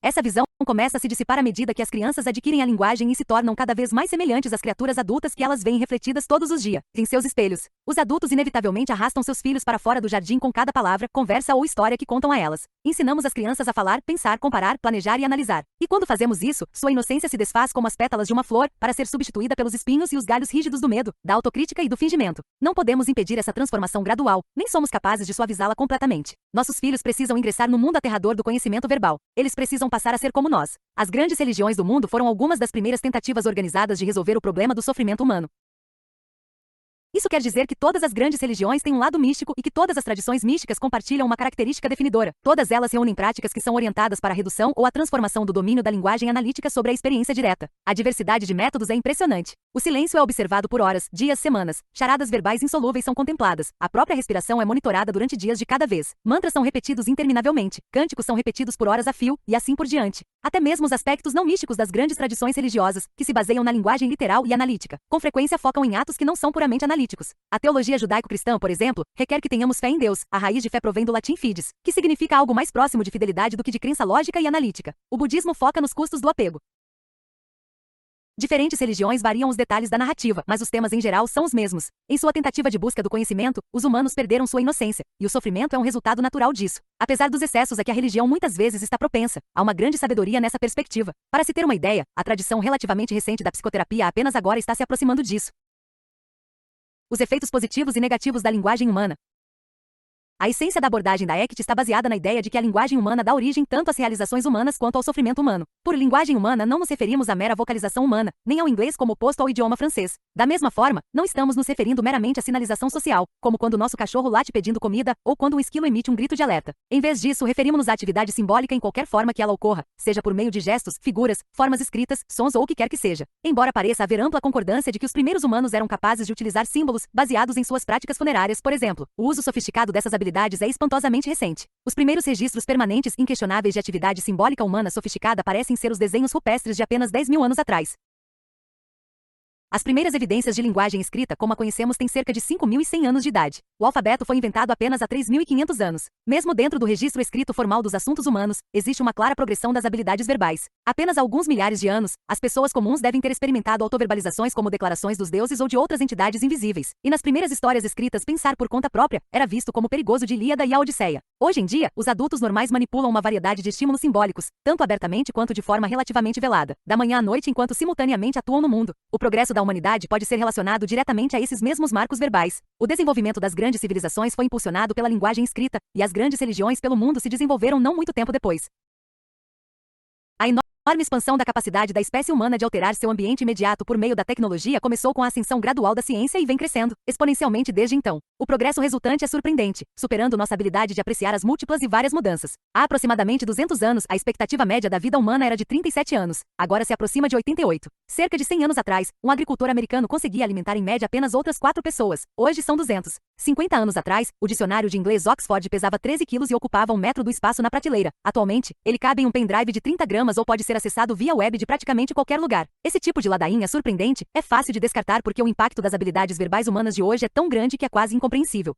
essa visão começa a se dissipar à medida que as crianças adquirem a linguagem e se tornam cada vez mais semelhantes às criaturas adultas que elas veem refletidas todos os dias em seus espelhos. Os adultos inevitavelmente arrastam seus filhos para fora do jardim com cada palavra, conversa ou história que contam a elas. Ensinamos as crianças a falar, pensar, comparar, planejar e analisar. E quando fazemos isso, sua inocência se desfaz como as pétalas de uma flor, para ser substituída pelos espinhos e os galhos rígidos do medo, da autocrítica e do fingimento. Não podemos impedir essa transformação gradual, nem somos capazes de suavizá-la completamente. Nossos filhos precisam ingressar no mundo aterrador do conhecimento verbal. Eles precisam passar a ser como nós. As grandes religiões do mundo foram algumas das primeiras tentativas organizadas de resolver o problema do sofrimento humano. Isso quer dizer que todas as grandes religiões têm um lado místico e que todas as tradições místicas compartilham uma característica definidora. Todas elas reúnem práticas que são orientadas para a redução ou a transformação do domínio da linguagem analítica sobre a experiência direta. A diversidade de métodos é impressionante. O silêncio é observado por horas, dias, semanas. Charadas verbais insolúveis são contempladas. A própria respiração é monitorada durante dias de cada vez. Mantras são repetidos interminavelmente. Cânticos são repetidos por horas a fio, e assim por diante. Até mesmo os aspectos não místicos das grandes tradições religiosas, que se baseiam na linguagem literal e analítica, com frequência focam em atos que não são puramente analíticos. A teologia judaico-cristã, por exemplo, requer que tenhamos fé em Deus. A raiz de fé provém do latim fides, que significa algo mais próximo de fidelidade do que de crença lógica e analítica. O budismo foca nos custos do apego. Diferentes religiões variam os detalhes da narrativa, mas os temas em geral são os mesmos. Em sua tentativa de busca do conhecimento, os humanos perderam sua inocência, e o sofrimento é um resultado natural disso. Apesar dos excessos a que a religião muitas vezes está propensa, há uma grande sabedoria nessa perspectiva. Para se ter uma ideia, a tradição relativamente recente da psicoterapia apenas agora está se aproximando disso. Os efeitos positivos e negativos da linguagem humana. A essência da abordagem da ECT está baseada na ideia de que a linguagem humana dá origem tanto às realizações humanas quanto ao sofrimento humano. Por linguagem humana não nos referimos à mera vocalização humana, nem ao inglês como oposto ao idioma francês. Da mesma forma, não estamos nos referindo meramente à sinalização social, como quando nosso cachorro late pedindo comida, ou quando um esquilo emite um grito de alerta. Em vez disso, referimos-nos à atividade simbólica em qualquer forma que ela ocorra, seja por meio de gestos, figuras, formas escritas, sons ou o que quer que seja. Embora pareça haver ampla concordância de que os primeiros humanos eram capazes de utilizar símbolos, baseados em suas práticas funerárias, por exemplo, o uso sofisticado dessas habilidades é espantosamente recente. Os primeiros registros permanentes inquestionáveis de atividade simbólica humana sofisticada parecem ser os desenhos rupestres de apenas 10.000 anos atrás. As primeiras evidências de linguagem escrita como a conhecemos têm cerca de 5.100 anos de idade. O alfabeto foi inventado apenas há 3.500 anos. Mesmo dentro do registro escrito formal dos assuntos humanos, existe uma clara progressão das habilidades verbais. Apenas há alguns milhares de anos, as pessoas comuns devem ter experimentado autoverbalizações como declarações dos deuses ou de outras entidades invisíveis. E nas primeiras histórias escritas, pensar por conta própria era visto como perigoso de Ilíada e a Odisseia. Hoje em dia, os adultos normais manipulam uma variedade de estímulos simbólicos, tanto abertamente quanto de forma relativamente velada, da manhã à noite enquanto simultaneamente atuam no mundo. O progresso da humanidade pode ser relacionado diretamente a esses mesmos marcos verbais. O desenvolvimento das grandes civilizações foi impulsionado pela linguagem escrita, e as grandes religiões pelo mundo se desenvolveram não muito tempo depois. A enorme expansão da capacidade da espécie humana de alterar seu ambiente imediato por meio da tecnologia começou com a ascensão gradual da ciência e vem crescendo exponencialmente desde então. O progresso resultante é surpreendente, superando nossa habilidade de apreciar as múltiplas e várias mudanças. Há aproximadamente 200 anos, a expectativa média da vida humana era de 37 anos, agora se aproxima de 88. Cerca de 100 anos atrás, um agricultor americano conseguia alimentar em média apenas outras 4 pessoas, hoje são 200. 50 anos atrás, o dicionário de inglês Oxford pesava 13 quilos e ocupava 1 metro do espaço na prateleira. Atualmente, ele cabe em um pendrive de 30 gramas ou pode ser acessado via web de praticamente qualquer lugar. Esse tipo de ladainha surpreendente é fácil de descartar porque o impacto das habilidades verbais humanas de hoje é tão grande que é quase incompreensível.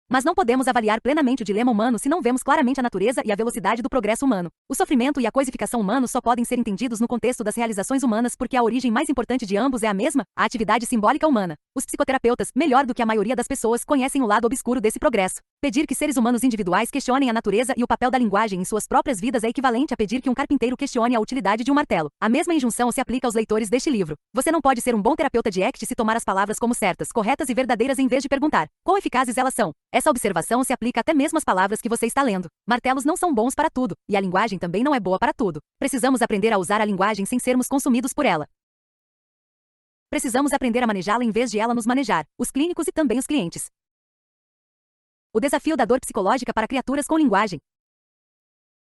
Mas não podemos avaliar plenamente o dilema humano se não vemos claramente a natureza e a velocidade do progresso humano. O sofrimento e a coisificação humanos só podem ser entendidos no contexto das realizações humanas porque a origem mais importante de ambos é a mesma, a atividade simbólica humana. Os psicoterapeutas, melhor do que a maioria das pessoas, conhecem o lado obscuro desse progresso. Pedir que seres humanos individuais questionem a natureza e o papel da linguagem em suas próprias vidas é equivalente a pedir que um carpinteiro questione a utilidade de um martelo. A mesma injunção se aplica aos leitores deste livro. Você não pode ser um bom terapeuta de ACT se tomar as palavras como certas, corretas e verdadeiras em vez de perguntar quão eficazes elas são. Essa observação se aplica até mesmo às palavras que você está lendo. Martelos não são bons para tudo, e a linguagem também não é boa para tudo. Precisamos aprender a usar a linguagem sem sermos consumidos por ela. Precisamos aprender a manejá-la em vez de ela nos manejar, os clínicos e também os clientes. O desafio da dor psicológica para criaturas com linguagem.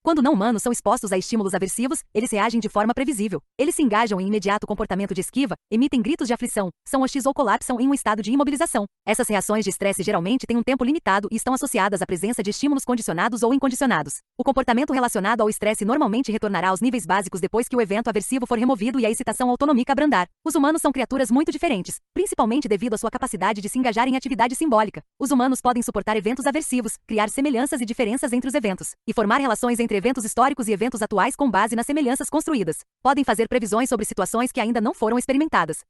Quando não humanos são expostos a estímulos aversivos, eles reagem de forma previsível. Eles se engajam em imediato comportamento de esquiva, emitem gritos de aflição, são hostis ou colapsam em um estado de imobilização. Essas reações de estresse geralmente têm um tempo limitado e estão associadas à presença de estímulos condicionados ou incondicionados. O comportamento relacionado ao estresse normalmente retornará aos níveis básicos depois que o evento aversivo for removido e a excitação autonômica abrandar. Os humanos são criaturas muito diferentes, principalmente devido à sua capacidade de se engajar em atividade simbólica. Os humanos podem suportar eventos aversivos, criar semelhanças e diferenças entre os eventos, e formar relações entre eventos históricos e eventos atuais com base nas semelhanças construídas. Podem fazer previsões sobre situações que ainda não foram experimentadas.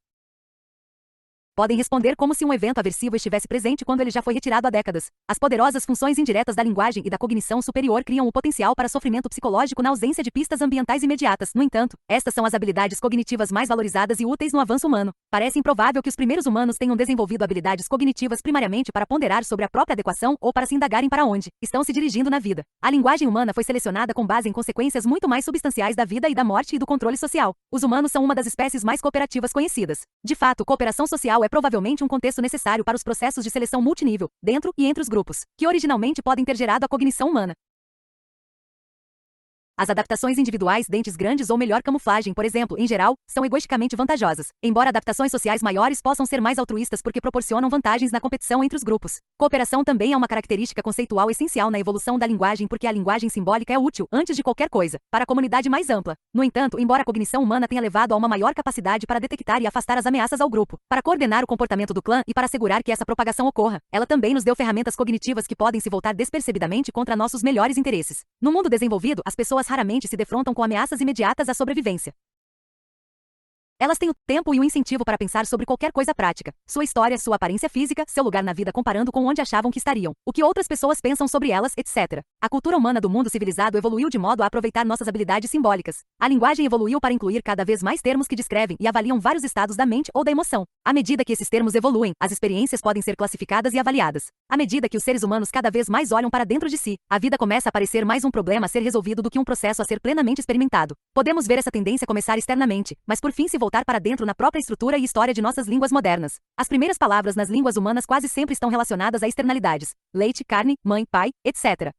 Podem responder como se um evento aversivo estivesse presente quando ele já foi retirado há décadas. As poderosas funções indiretas da linguagem e da cognição superior criam o potencial para sofrimento psicológico na ausência de pistas ambientais imediatas. No entanto, estas são as habilidades cognitivas mais valorizadas e úteis no avanço humano. Parece improvável que os primeiros humanos tenham desenvolvido habilidades cognitivas primariamente para ponderar sobre a própria adequação ou para se indagarem para onde estão se dirigindo na vida. A linguagem humana foi selecionada com base em consequências muito mais substanciais da vida e da morte e do controle social. Os humanos são uma das espécies mais cooperativas conhecidas. De fato, cooperação social é provavelmente um contexto necessário para os processos de seleção multinível, dentro e entre os grupos, que originalmente podem ter gerado a cognição humana. As adaptações individuais, dentes grandes ou melhor camuflagem, por exemplo, em geral, são egoisticamente vantajosas, embora adaptações sociais maiores possam ser mais altruístas porque proporcionam vantagens na competição entre os grupos. Cooperação também é uma característica conceitual essencial na evolução da linguagem porque a linguagem simbólica é útil, antes de qualquer coisa, para a comunidade mais ampla. No entanto, embora a cognição humana tenha levado a uma maior capacidade para detectar e afastar as ameaças ao grupo, para coordenar o comportamento do clã e para assegurar que essa propagação ocorra, ela também nos deu ferramentas cognitivas que podem se voltar despercebidamente contra nossos melhores interesses. No mundo desenvolvido, as pessoas raramente se defrontam com ameaças imediatas à sobrevivência. Elas têm o tempo e o incentivo para pensar sobre qualquer coisa prática, sua história, sua aparência física, seu lugar na vida comparando com onde achavam que estariam, o que outras pessoas pensam sobre elas, etc. A cultura humana do mundo civilizado evoluiu de modo a aproveitar nossas habilidades simbólicas. A linguagem evoluiu para incluir cada vez mais termos que descrevem e avaliam vários estados da mente ou da emoção. À medida que esses termos evoluem, as experiências podem ser classificadas e avaliadas. À medida que os seres humanos cada vez mais olham para dentro de si, a vida começa a parecer mais um problema a ser resolvido do que um processo a ser plenamente experimentado. Podemos ver essa tendência começar externamente, mas por fim se voltar para dentro na própria estrutura e história de nossas línguas modernas. As primeiras palavras nas línguas humanas quase sempre estão relacionadas a externalidades: leite, carne, mãe, pai, etc.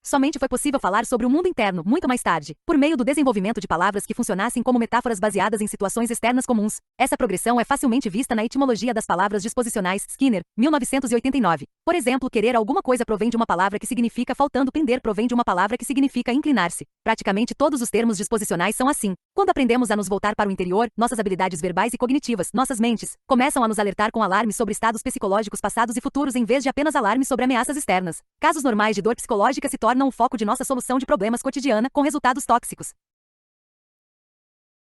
Somente foi possível falar sobre o mundo interno muito mais tarde, por meio do desenvolvimento de palavras que funcionassem como metáforas baseadas em situações externas comuns. Essa progressão é facilmente vista na etimologia das palavras disposicionais, Skinner, 1989. Por exemplo, querer alguma coisa provém de uma palavra que significa faltando, pender provém de uma palavra que significa inclinar-se. Praticamente todos os termos disposicionais são assim. Quando aprendemos a nos voltar para o interior, nossas habilidades verbais e cognitivas, nossas mentes, começam a nos alertar com alarmes sobre estados psicológicos passados e futuros em vez de apenas alarmes sobre ameaças externas. Casos normais de dor psicológica se tornam o foco de nossa solução de problemas cotidiana, com resultados tóxicos.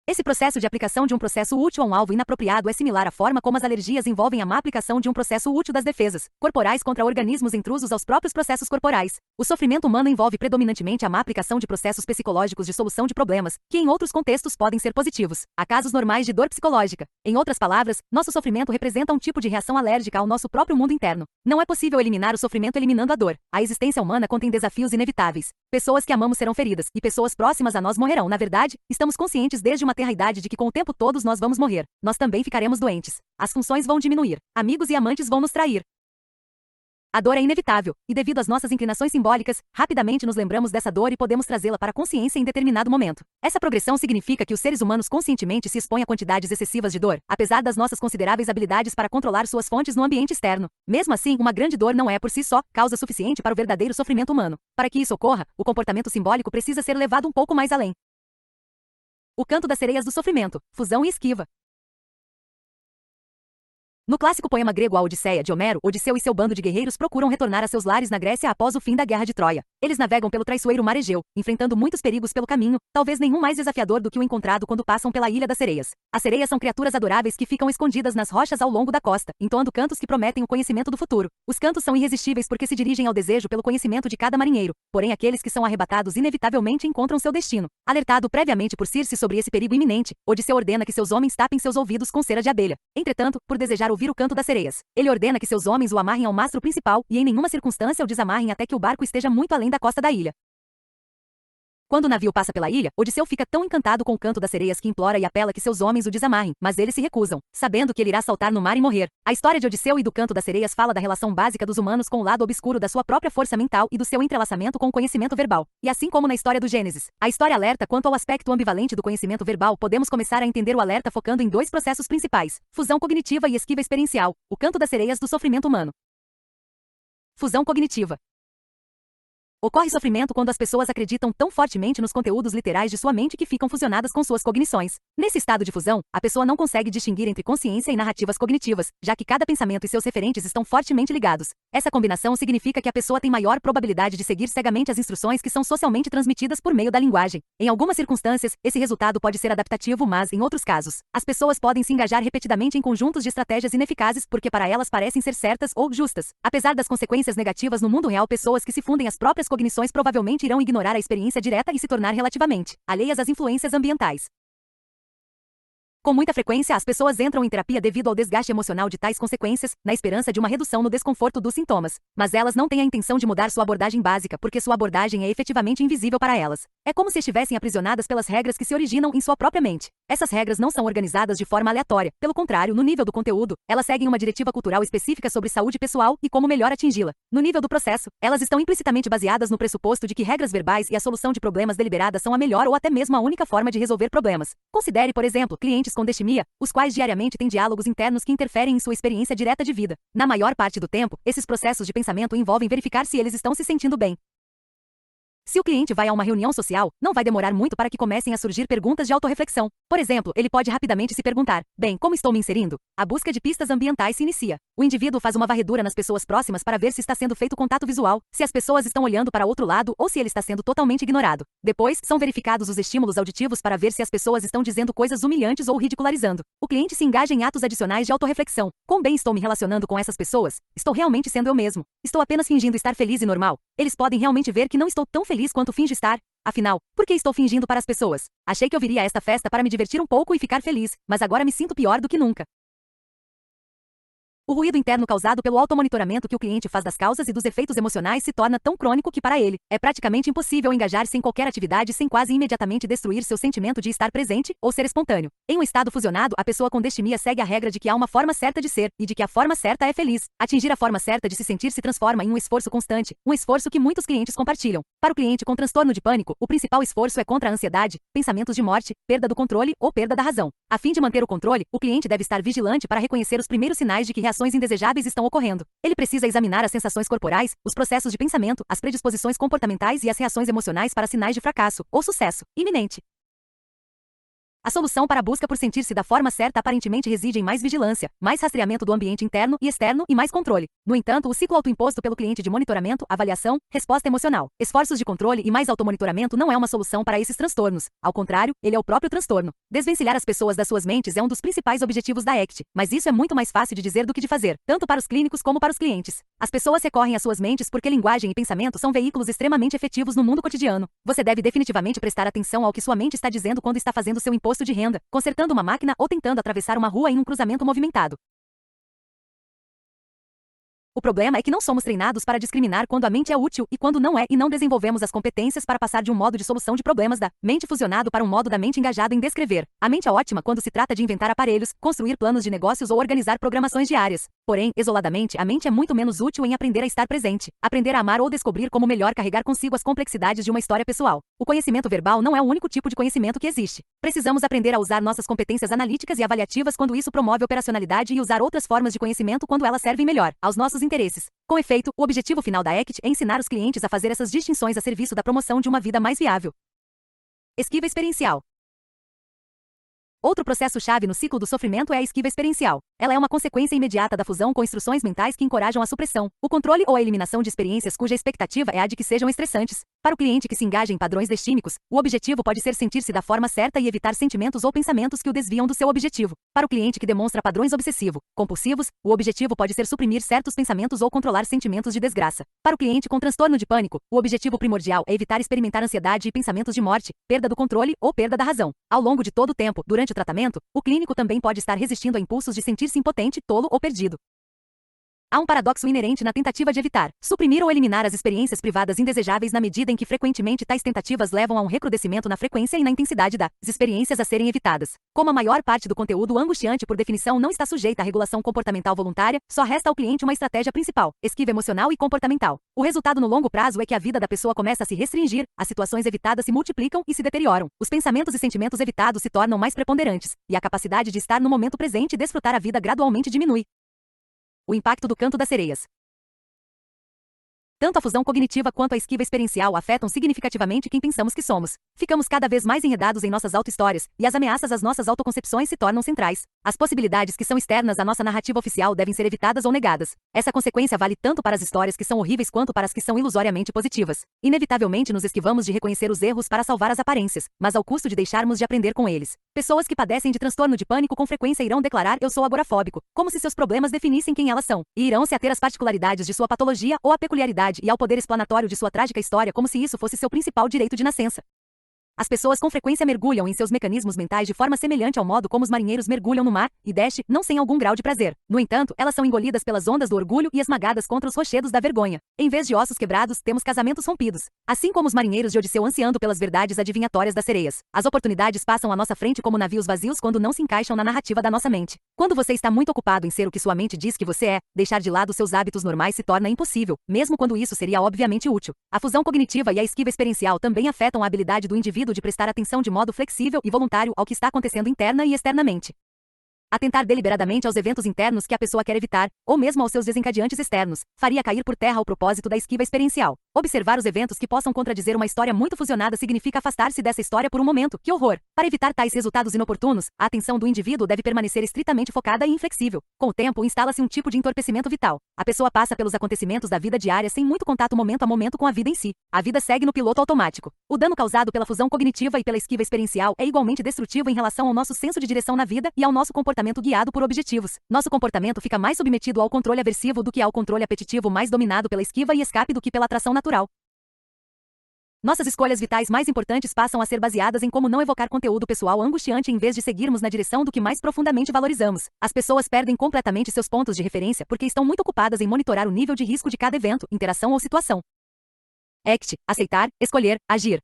Esse processo de aplicação de um processo útil a um alvo inapropriado é similar à forma como as alergias envolvem a má aplicação de um processo útil das defesas corporais contra organismos intrusos aos próprios processos corporais. O sofrimento humano envolve predominantemente a má aplicação de processos psicológicos de solução de problemas, que em outros contextos podem ser positivos. Há casos normais de dor psicológica. Em outras palavras, nosso sofrimento representa um tipo de reação alérgica ao nosso próprio mundo interno. Não é possível eliminar o sofrimento eliminando a dor. A existência humana contém desafios inevitáveis. Pessoas que amamos serão feridas, e pessoas próximas a nós morrerão. Na verdade, estamos conscientes desde uma tenra idade de que com o tempo todos nós vamos morrer. Nós também ficaremos doentes. As funções vão diminuir. Amigos e amantes vão nos trair. A dor é inevitável, e devido às nossas inclinações simbólicas, rapidamente nos lembramos dessa dor e podemos trazê-la para a consciência em determinado momento. Essa progressão significa que os seres humanos conscientemente se expõem a quantidades excessivas de dor, apesar das nossas consideráveis habilidades para controlar suas fontes no ambiente externo. Mesmo assim, uma grande dor não é por si só causa suficiente para o verdadeiro sofrimento humano. Para que isso ocorra, o comportamento simbólico precisa ser levado um pouco mais além. O canto das sereias do sofrimento, fusão e esquiva. No clássico poema grego A Odisseia, de Homero, Odisseu e seu bando de guerreiros procuram retornar a seus lares na Grécia após o fim da Guerra de Troia. Eles navegam pelo traiçoeiro mar Egeu, enfrentando muitos perigos pelo caminho, talvez nenhum mais desafiador do que o encontrado quando passam pela Ilha das Sereias. As sereias são criaturas adoráveis que ficam escondidas nas rochas ao longo da costa, entoando cantos que prometem o conhecimento do futuro. Os cantos são irresistíveis porque se dirigem ao desejo pelo conhecimento de cada marinheiro, porém aqueles que são arrebatados inevitavelmente encontram seu destino. Alertado previamente por Circe sobre esse perigo iminente, Odisseu ordena que seus homens tapem seus ouvidos com cera de abelha. Entretanto, por desejar ouvir o canto das sereias, ele ordena que seus homens o amarrem ao mastro principal e em nenhuma circunstância o desamarrem até que o barco esteja muito além da costa da ilha. Quando o navio passa pela ilha, Odisseu fica tão encantado com o canto das sereias que implora e apela que seus homens o desamarrem, mas eles se recusam, sabendo que ele irá saltar no mar e morrer. A história de Odisseu e do canto das sereias fala da relação básica dos humanos com o lado obscuro da sua própria força mental e do seu entrelaçamento com o conhecimento verbal. E assim como na história do Gênesis, a história alerta quanto ao aspecto ambivalente do conhecimento verbal, podemos começar a entender o alerta focando em dois processos principais: fusão cognitiva e esquiva experiencial, o canto das sereias do sofrimento humano. Fusão cognitiva. Ocorre sofrimento quando as pessoas acreditam tão fortemente nos conteúdos literais de sua mente que ficam fusionadas com suas cognições. Nesse estado de fusão, a pessoa não consegue distinguir entre consciência e narrativas cognitivas, já que cada pensamento e seus referentes estão fortemente ligados. Essa combinação significa que a pessoa tem maior probabilidade de seguir cegamente as instruções que são socialmente transmitidas por meio da linguagem. Em algumas circunstâncias, esse resultado pode ser adaptativo, mas, em outros casos, as pessoas podem se engajar repetidamente em conjuntos de estratégias ineficazes porque para elas parecem ser certas ou justas. Apesar das consequências negativas no mundo real, pessoas que se fundem às próprias cognições provavelmente irão ignorar a experiência direta e se tornar relativamente alheias às influências ambientais. Com muita frequência, as pessoas entram em terapia devido ao desgaste emocional de tais consequências, na esperança de uma redução no desconforto dos sintomas. Mas elas não têm a intenção de mudar sua abordagem básica porque sua abordagem é efetivamente invisível para elas. É como se estivessem aprisionadas pelas regras que se originam em sua própria mente. Essas regras não são organizadas de forma aleatória. Pelo contrário, no nível do conteúdo, elas seguem uma diretiva cultural específica sobre saúde pessoal e como melhor atingi-la. No nível do processo, elas estão implicitamente baseadas no pressuposto de que regras verbais e a solução de problemas deliberadas são a melhor ou até mesmo a única forma de resolver problemas. Considere, por exemplo, clientes com destimia, os quais diariamente têm diálogos internos que interferem em sua experiência direta de vida. Na maior parte do tempo, esses processos de pensamento envolvem verificar se eles estão se sentindo bem. Se o cliente vai a uma reunião social, não vai demorar muito para que comecem a surgir perguntas de autorreflexão. Por exemplo, ele pode rapidamente se perguntar: bem, como estou me inserindo? A busca de pistas ambientais se inicia. O indivíduo faz uma varredura nas pessoas próximas para ver se está sendo feito contato visual, se as pessoas estão olhando para outro lado ou se ele está sendo totalmente ignorado. Depois, são verificados os estímulos auditivos para ver se as pessoas estão dizendo coisas humilhantes ou ridicularizando. O cliente se engaja em atos adicionais de autorreflexão. Quão bem estou me relacionando com essas pessoas? Estou realmente sendo eu mesmo? Estou apenas fingindo estar feliz e normal? Eles podem realmente ver que não estou tão feliz quanto finjo estar? Afinal, por que estou fingindo para as pessoas? Achei que eu viria a esta festa para me divertir um pouco e ficar feliz, mas agora me sinto pior do que nunca. O ruído interno causado pelo automonitoramento que o cliente faz das causas e dos efeitos emocionais se torna tão crônico que para ele é praticamente impossível engajar-se em qualquer atividade sem quase imediatamente destruir seu sentimento de estar presente ou ser espontâneo. Em um estado fusionado, a pessoa com destimia segue a regra de que há uma forma certa de ser e de que a forma certa é feliz. Atingir a forma certa de se sentir se transforma em um esforço constante, um esforço que muitos clientes compartilham. Para o cliente com transtorno de pânico, o principal esforço é contra a ansiedade, pensamentos de morte, perda do controle ou perda da razão. A fim de manter o controle, o cliente deve estar vigilante para reconhecer os primeiros sinais de que reações indesejáveis estão ocorrendo. Ele precisa examinar as sensações corporais, os processos de pensamento, as predisposições comportamentais e as reações emocionais para sinais de fracasso ou sucesso iminente. A solução para a busca por sentir-se da forma certa aparentemente reside em mais vigilância, mais rastreamento do ambiente interno e externo e mais controle. No entanto, o ciclo autoimposto pelo cliente de monitoramento, avaliação, resposta emocional, esforços de controle e mais automonitoramento não é uma solução para esses transtornos. Ao contrário, ele é o próprio transtorno. Desvencilhar as pessoas das suas mentes é um dos principais objetivos da ACT, mas isso é muito mais fácil de dizer do que de fazer, tanto para os clínicos como para os clientes. As pessoas recorrem às suas mentes porque linguagem e pensamento são veículos extremamente efetivos no mundo cotidiano. Você deve definitivamente prestar atenção ao que sua mente está dizendo quando está fazendo seu imposto de renda, consertando uma máquina ou tentando atravessar uma rua em um cruzamento movimentado. O problema é que não somos treinados para discriminar quando a mente é útil e quando não é, e não desenvolvemos as competências para passar de um modo de solução de problemas da mente fusionado para um modo da mente engajado em descrever. A mente é ótima quando se trata de inventar aparelhos, construir planos de negócios ou organizar programações diárias. Porém, isoladamente, a mente é muito menos útil em aprender a estar presente, aprender a amar ou descobrir como melhor carregar consigo as complexidades de uma história pessoal. O conhecimento verbal não é o único tipo de conhecimento que existe. Precisamos aprender a usar nossas competências analíticas e avaliativas quando isso promove operacionalidade e usar outras formas de conhecimento quando elas servem melhor aos nossos interesses. Com efeito, o objetivo final da ACT é ensinar os clientes a fazer essas distinções a serviço da promoção de uma vida mais viável. Esquiva experiencial. Outro processo-chave no ciclo do sofrimento é a esquiva experiencial. Ela é uma consequência imediata da fusão com instruções mentais que encorajam a supressão, o controle ou a eliminação de experiências cuja expectativa é a de que sejam estressantes. Para o cliente que se engaja em padrões destímicos, o objetivo pode ser sentir-se da forma certa e evitar sentimentos ou pensamentos que o desviam do seu objetivo. Para o cliente que demonstra padrões obsessivo-compulsivos, o objetivo pode ser suprimir certos pensamentos ou controlar sentimentos de desgraça. Para o cliente com transtorno de pânico, o objetivo primordial é evitar experimentar ansiedade e pensamentos de morte, perda do controle ou perda da razão. Ao longo de todo o tempo, durante o tratamento, o clínico também pode estar resistindo a impulsos de sentir-se impotente, tolo ou perdido. Há um paradoxo inerente na tentativa de evitar, suprimir ou eliminar as experiências privadas indesejáveis na medida em que frequentemente tais tentativas levam a um recrudescimento na frequência e na intensidade das experiências a serem evitadas. Como a maior parte do conteúdo angustiante por definição não está sujeita à regulação comportamental voluntária, só resta ao cliente uma estratégia principal, esquiva emocional e comportamental. O resultado no longo prazo é que a vida da pessoa começa a se restringir, as situações evitadas se multiplicam e se deterioram. Os pensamentos e sentimentos evitados se tornam mais preponderantes, e a capacidade de estar no momento presente e desfrutar a vida gradualmente diminui. O impacto do canto das sereias. Tanto a fusão cognitiva quanto a esquiva experiencial afetam significativamente quem pensamos que somos. Ficamos cada vez mais enredados em nossas auto-histórias, e as ameaças às nossas autoconcepções se tornam centrais. As possibilidades que são externas à nossa narrativa oficial devem ser evitadas ou negadas. Essa consequência vale tanto para as histórias que são horríveis quanto para as que são ilusoriamente positivas. Inevitavelmente nos esquivamos de reconhecer os erros para salvar as aparências, mas ao custo de deixarmos de aprender com eles. Pessoas que padecem de transtorno de pânico com frequência irão declarar "eu sou agorafóbico", como se seus problemas definissem quem elas são, e irão se ater às particularidades de sua patologia ou à peculiaridade e ao poder explanatório de sua trágica história como se isso fosse seu principal direito de nascença. As pessoas com frequência mergulham em seus mecanismos mentais de forma semelhante ao modo como os marinheiros mergulham no mar, e não sem algum grau de prazer. No entanto, elas são engolidas pelas ondas do orgulho e esmagadas contra os rochedos da vergonha. Em vez de ossos quebrados, temos casamentos rompidos. Assim como os marinheiros de Odisseu ansiando pelas verdades adivinhatórias das sereias. As oportunidades passam à nossa frente como navios vazios quando não se encaixam na narrativa da nossa mente. Quando você está muito ocupado em ser o que sua mente diz que você é, deixar de lado seus hábitos normais se torna impossível, mesmo quando isso seria obviamente útil. A fusão cognitiva e a esquiva experiencial também afetam a habilidade do indivíduo de prestar atenção de modo flexível e voluntário ao que está acontecendo interna e externamente. Atentar deliberadamente aos eventos internos que a pessoa quer evitar, ou mesmo aos seus desencadeantes externos, faria cair por terra o propósito da esquiva experiencial. Observar os eventos que possam contradizer uma história muito fusionada significa afastar-se dessa história por um momento. Que horror! Para evitar tais resultados inoportunos, a atenção do indivíduo deve permanecer estritamente focada e inflexível. Com o tempo, instala-se um tipo de entorpecimento vital. A pessoa passa pelos acontecimentos da vida diária sem muito contato momento a momento com a vida em si. A vida segue no piloto automático. O dano causado pela fusão cognitiva e pela esquiva experiencial é igualmente destrutivo em relação ao nosso senso de direção na vida e ao nosso comportamento guiado por objetivos. Nosso comportamento fica mais submetido ao controle aversivo do que ao controle apetitivo, mais dominado pela esquiva e escape do que pela atração natural. Nossas escolhas vitais mais importantes passam a ser baseadas em como não evocar conteúdo pessoal angustiante em vez de seguirmos na direção do que mais profundamente valorizamos. As pessoas perdem completamente seus pontos de referência porque estão muito ocupadas em monitorar o nível de risco de cada evento, interação ou situação. ACT, aceitar, escolher, agir.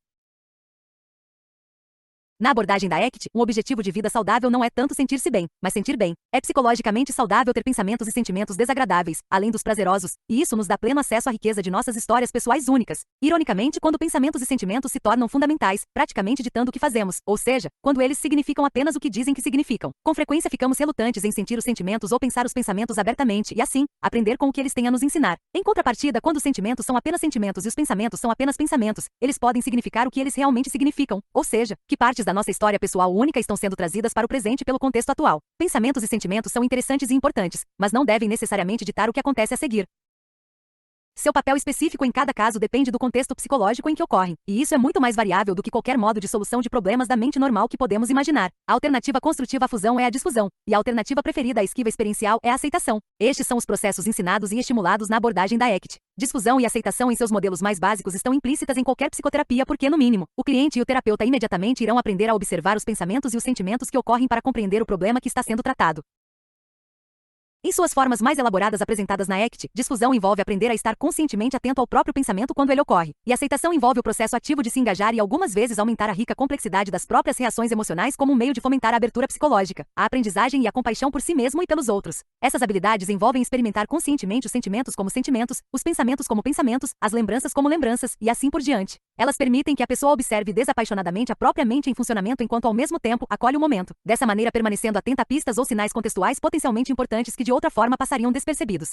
Na abordagem da ACT, um objetivo de vida saudável não é tanto sentir-se bem, mas sentir bem. É psicologicamente saudável ter pensamentos e sentimentos desagradáveis, além dos prazerosos, e isso nos dá pleno acesso à riqueza de nossas histórias pessoais únicas. Ironicamente, quando pensamentos e sentimentos se tornam fundamentais, praticamente ditando o que fazemos, ou seja, quando eles significam apenas o que dizem que significam. Com frequência ficamos relutantes em sentir os sentimentos ou pensar os pensamentos abertamente e, assim, aprender com o que eles têm a nos ensinar. Em contrapartida, quando os sentimentos são apenas sentimentos e os pensamentos são apenas pensamentos, eles podem significar o que eles realmente significam, ou seja, que partes da nossa história pessoal única estão sendo trazidas para o presente pelo contexto atual. Pensamentos e sentimentos são interessantes e importantes, mas não devem necessariamente ditar o que acontece a seguir. Seu papel específico em cada caso depende do contexto psicológico em que ocorrem, e isso é muito mais variável do que qualquer modo de solução de problemas da mente normal que podemos imaginar. A alternativa construtiva à fusão é a disfusão, e a alternativa preferida à esquiva experiencial é a aceitação. Estes são os processos ensinados e estimulados na abordagem da ACT. Disfusão e aceitação em seus modelos mais básicos estão implícitas em qualquer psicoterapia porque, no mínimo, o cliente e o terapeuta imediatamente irão aprender a observar os pensamentos e os sentimentos que ocorrem para compreender o problema que está sendo tratado. Em suas formas mais elaboradas apresentadas na ACT, disfusão envolve aprender a estar conscientemente atento ao próprio pensamento quando ele ocorre, e aceitação envolve o processo ativo de se engajar e algumas vezes aumentar a rica complexidade das próprias reações emocionais como um meio de fomentar a abertura psicológica, a aprendizagem e a compaixão por si mesmo e pelos outros. Essas habilidades envolvem experimentar conscientemente os sentimentos como sentimentos, os pensamentos como pensamentos, as lembranças como lembranças, e assim por diante. Elas permitem que a pessoa observe desapaixonadamente a própria mente em funcionamento enquanto ao mesmo tempo acolhe o momento, dessa maneira permanecendo atenta a pistas ou sinais contextuais potencialmente importantes que de outra forma passariam despercebidos.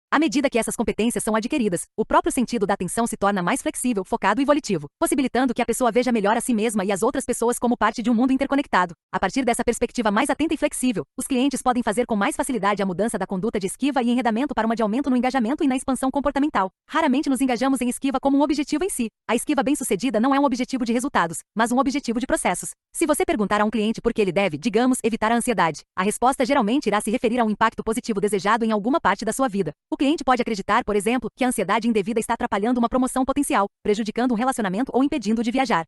À medida que essas competências são adquiridas, o próprio sentido da atenção se torna mais flexível, focado e volitivo, possibilitando que a pessoa veja melhor a si mesma e as outras pessoas como parte de um mundo interconectado. A partir dessa perspectiva mais atenta e flexível, os clientes podem fazer com mais facilidade a mudança da conduta de esquiva e enredamento para uma de aumento no engajamento e na expansão comportamental. Raramente nos engajamos em esquiva como um objetivo em si. A esquiva bem-sucedida não é um objetivo de resultados, mas um objetivo de processos. Se você perguntar a um cliente por que ele deve, digamos, evitar a ansiedade, a resposta geralmente irá se referir a um impacto positivo desejado em alguma parte da sua vida. O cliente pode acreditar, por exemplo, que a ansiedade indevida está atrapalhando uma promoção potencial, prejudicando um relacionamento ou impedindo-o de viajar.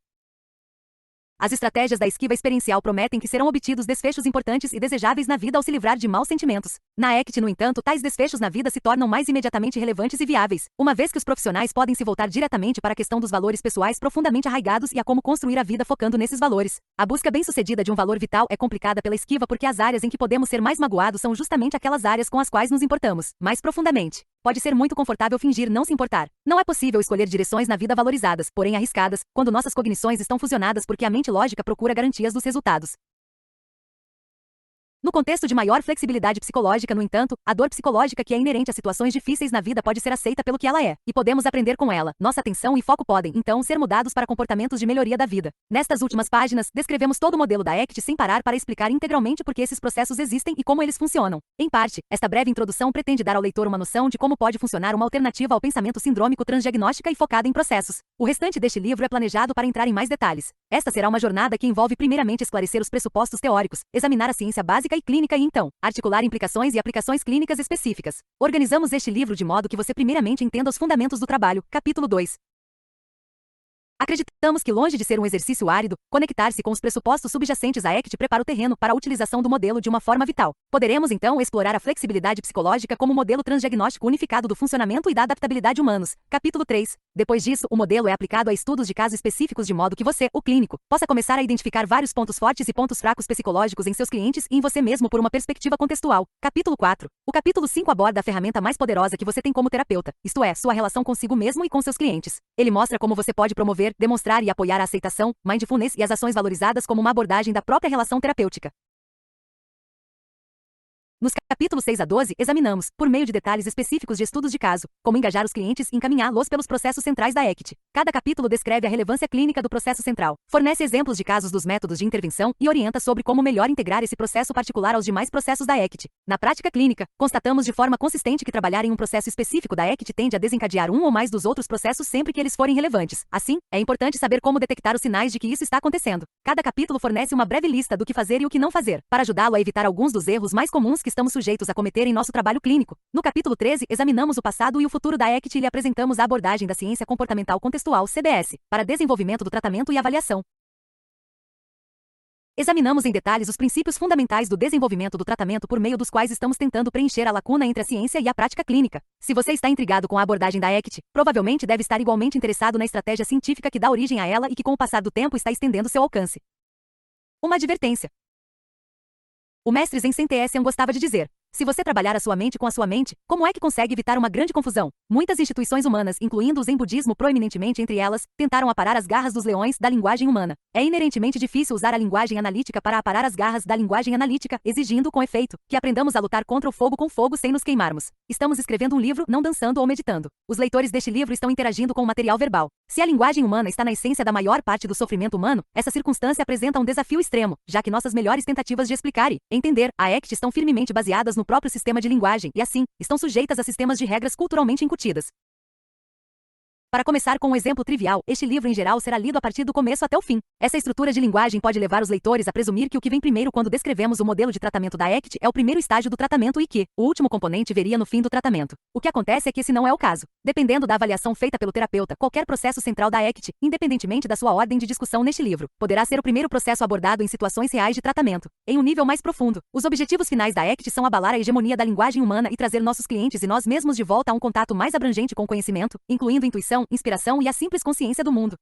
As estratégias da esquiva experiencial prometem que serão obtidos desfechos importantes e desejáveis na vida ao se livrar de maus sentimentos. Na ACT, no entanto, tais desfechos na vida se tornam mais imediatamente relevantes e viáveis, uma vez que os profissionais podem se voltar diretamente para a questão dos valores pessoais profundamente arraigados e a como construir a vida focando nesses valores. A busca bem-sucedida de um valor vital é complicada pela esquiva porque as áreas em que podemos ser mais magoados são justamente aquelas áreas com as quais nos importamos mais profundamente. Pode ser muito confortável fingir não se importar. Não é possível escolher direções na vida valorizadas, porém arriscadas, quando nossas cognições estão fusionadas porque a mente lógica procura garantias dos resultados. No contexto de maior flexibilidade psicológica, no entanto, a dor psicológica que é inerente a situações difíceis na vida pode ser aceita pelo que ela é, e podemos aprender com ela. Nossa atenção e foco podem, então, ser mudados para comportamentos de melhoria da vida. Nestas últimas páginas, descrevemos todo o modelo da ACT sem parar para explicar integralmente por que esses processos existem e como eles funcionam. Em parte, esta breve introdução pretende dar ao leitor uma noção de como pode funcionar uma alternativa ao pensamento sindrômico transdiagnóstica e focada em processos. O restante deste livro é planejado para entrar em mais detalhes. Esta será uma jornada que envolve primeiramente esclarecer os pressupostos teóricos, examinar a ciência básica e clínica e então, articular implicações e aplicações clínicas específicas. Organizamos este livro de modo que você primeiramente entenda os fundamentos do trabalho. Capítulo 2. Acreditamos que, longe de ser um exercício árido, conectar-se com os pressupostos subjacentes à ACT prepara o terreno para a utilização do modelo de uma forma vital. Poderemos, então, explorar a flexibilidade psicológica como modelo transdiagnóstico unificado do funcionamento e da adaptabilidade humanos. Capítulo 3. Depois disso, o modelo é aplicado a estudos de casos específicos de modo que você, o clínico, possa começar a identificar vários pontos fortes e pontos fracos psicológicos em seus clientes e em você mesmo por uma perspectiva contextual. Capítulo 4. O capítulo 5 aborda a ferramenta mais poderosa que você tem como terapeuta, isto é, sua relação consigo mesmo e com seus clientes. Ele mostra como você pode promover, demonstrar e apoiar a aceitação, mindfulness e as ações valorizadas como uma abordagem da própria relação terapêutica. Nos capítulos 6 a 12, examinamos, por meio de detalhes específicos de estudos de caso, como engajar os clientes e encaminhá-los pelos processos centrais da ACT. Cada capítulo descreve a relevância clínica do processo central, fornece exemplos de casos dos métodos de intervenção e orienta sobre como melhor integrar esse processo particular aos demais processos da ACT. Na prática clínica, constatamos de forma consistente que trabalhar em um processo específico da ACT tende a desencadear um ou mais dos outros processos sempre que eles forem relevantes. Assim, é importante saber como detectar os sinais de que isso está acontecendo. Cada capítulo fornece uma breve lista do que fazer e o que não fazer, para ajudá-lo a evitar alguns dos erros mais comuns que estamos sujeitos a cometer em nosso trabalho clínico. No capítulo 13, examinamos o passado e o futuro da ACT e lhe apresentamos a abordagem da ciência comportamental contextual (CBS) para desenvolvimento do tratamento e avaliação. Examinamos em detalhes os princípios fundamentais do desenvolvimento do tratamento por meio dos quais estamos tentando preencher a lacuna entre a ciência e a prática clínica. Se você está intrigado com a abordagem da ACT, provavelmente deve estar igualmente interessado na estratégia científica que dá origem a ela e que com o passar do tempo está estendendo seu alcance. Uma advertência. O mestre Zen Shen gostava de dizer: se você trabalhar a sua mente com a sua mente, como é que consegue evitar uma grande confusão? Muitas instituições humanas, incluindo o Zen budismo proeminentemente entre elas, tentaram aparar as garras dos leões da linguagem humana. É inerentemente difícil usar a linguagem analítica para aparar as garras da linguagem analítica, exigindo, com efeito, que aprendamos a lutar contra o fogo com fogo sem nos queimarmos. Estamos escrevendo um livro, não dançando ou meditando. Os leitores deste livro estão interagindo com o material verbal. Se a linguagem humana está na essência da maior parte do sofrimento humano, essa circunstância apresenta um desafio extremo, já que nossas melhores tentativas de explicar e entender a ACT estão firmemente baseadas no próprio sistema de linguagem e, assim, estão sujeitas a sistemas de regras culturalmente incutidas. Para começar com um exemplo trivial, este livro em geral será lido a partir do começo até o fim. Essa estrutura de linguagem pode levar os leitores a presumir que o que vem primeiro quando descrevemos o modelo de tratamento da ACT é o primeiro estágio do tratamento e que o último componente veria no fim do tratamento. O que acontece é que esse não é o caso. Dependendo da avaliação feita pelo terapeuta, qualquer processo central da ACT, independentemente da sua ordem de discussão neste livro, poderá ser o primeiro processo abordado em situações reais de tratamento. Em um nível mais profundo, os objetivos finais da ACT são abalar a hegemonia da linguagem humana e trazer nossos clientes e nós mesmos de volta a um contato mais abrangente com o conhecimento, incluindo intuição, inspiração e a simples consciência do mundo.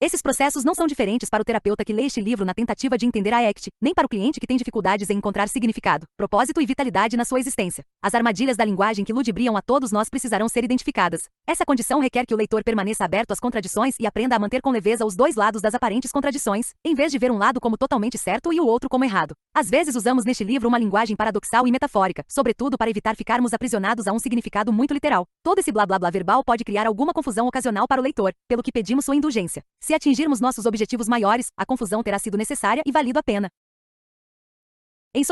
Esses processos não são diferentes para o terapeuta que lê este livro na tentativa de entender a ACT, nem para o cliente que tem dificuldades em encontrar significado, propósito e vitalidade na sua existência. As armadilhas da linguagem que ludibriam a todos nós precisarão ser identificadas. Essa condição requer que o leitor permaneça aberto às contradições e aprenda a manter com leveza os dois lados das aparentes contradições, em vez de ver um lado como totalmente certo e o outro como errado. Às vezes usamos neste livro uma linguagem paradoxal e metafórica, sobretudo para evitar ficarmos aprisionados a um significado muito literal. Todo esse blá blá blá verbal pode criar alguma confusão ocasional para o leitor, pelo que pedimos sua indulgência. Se atingirmos nossos objetivos maiores, a confusão terá sido necessária e valido a pena. Em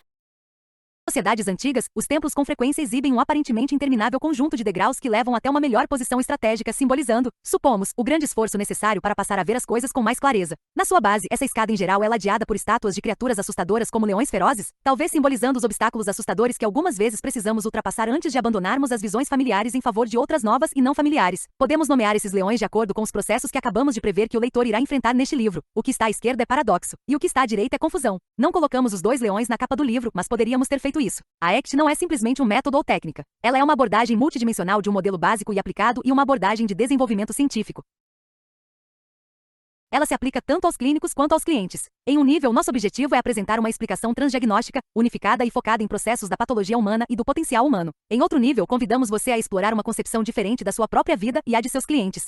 sociedades antigas, os templos com frequência exibem um aparentemente interminável conjunto de degraus que levam até uma melhor posição estratégica, simbolizando, supomos, o grande esforço necessário para passar a ver as coisas com mais clareza. Na sua base, essa escada em geral é ladeada por estátuas de criaturas assustadoras como leões ferozes, talvez simbolizando os obstáculos assustadores que algumas vezes precisamos ultrapassar antes de abandonarmos as visões familiares em favor de outras novas e não familiares. Podemos nomear esses leões de acordo com os processos que acabamos de prever que o leitor irá enfrentar neste livro. O que está à esquerda é paradoxo, e o que está à direita é confusão. Não colocamos os dois leões na capa do livro, mas poderíamos ter feito isso. A ACT não é simplesmente um método ou técnica. Ela é uma abordagem multidimensional de um modelo básico e aplicado e uma abordagem de desenvolvimento científico. Ela se aplica tanto aos clínicos quanto aos clientes. Em um nível, nosso objetivo é apresentar uma explicação transdiagnóstica, unificada e focada em processos da patologia humana e do potencial humano. Em outro nível, convidamos você a explorar uma concepção diferente da sua própria vida e a de seus clientes.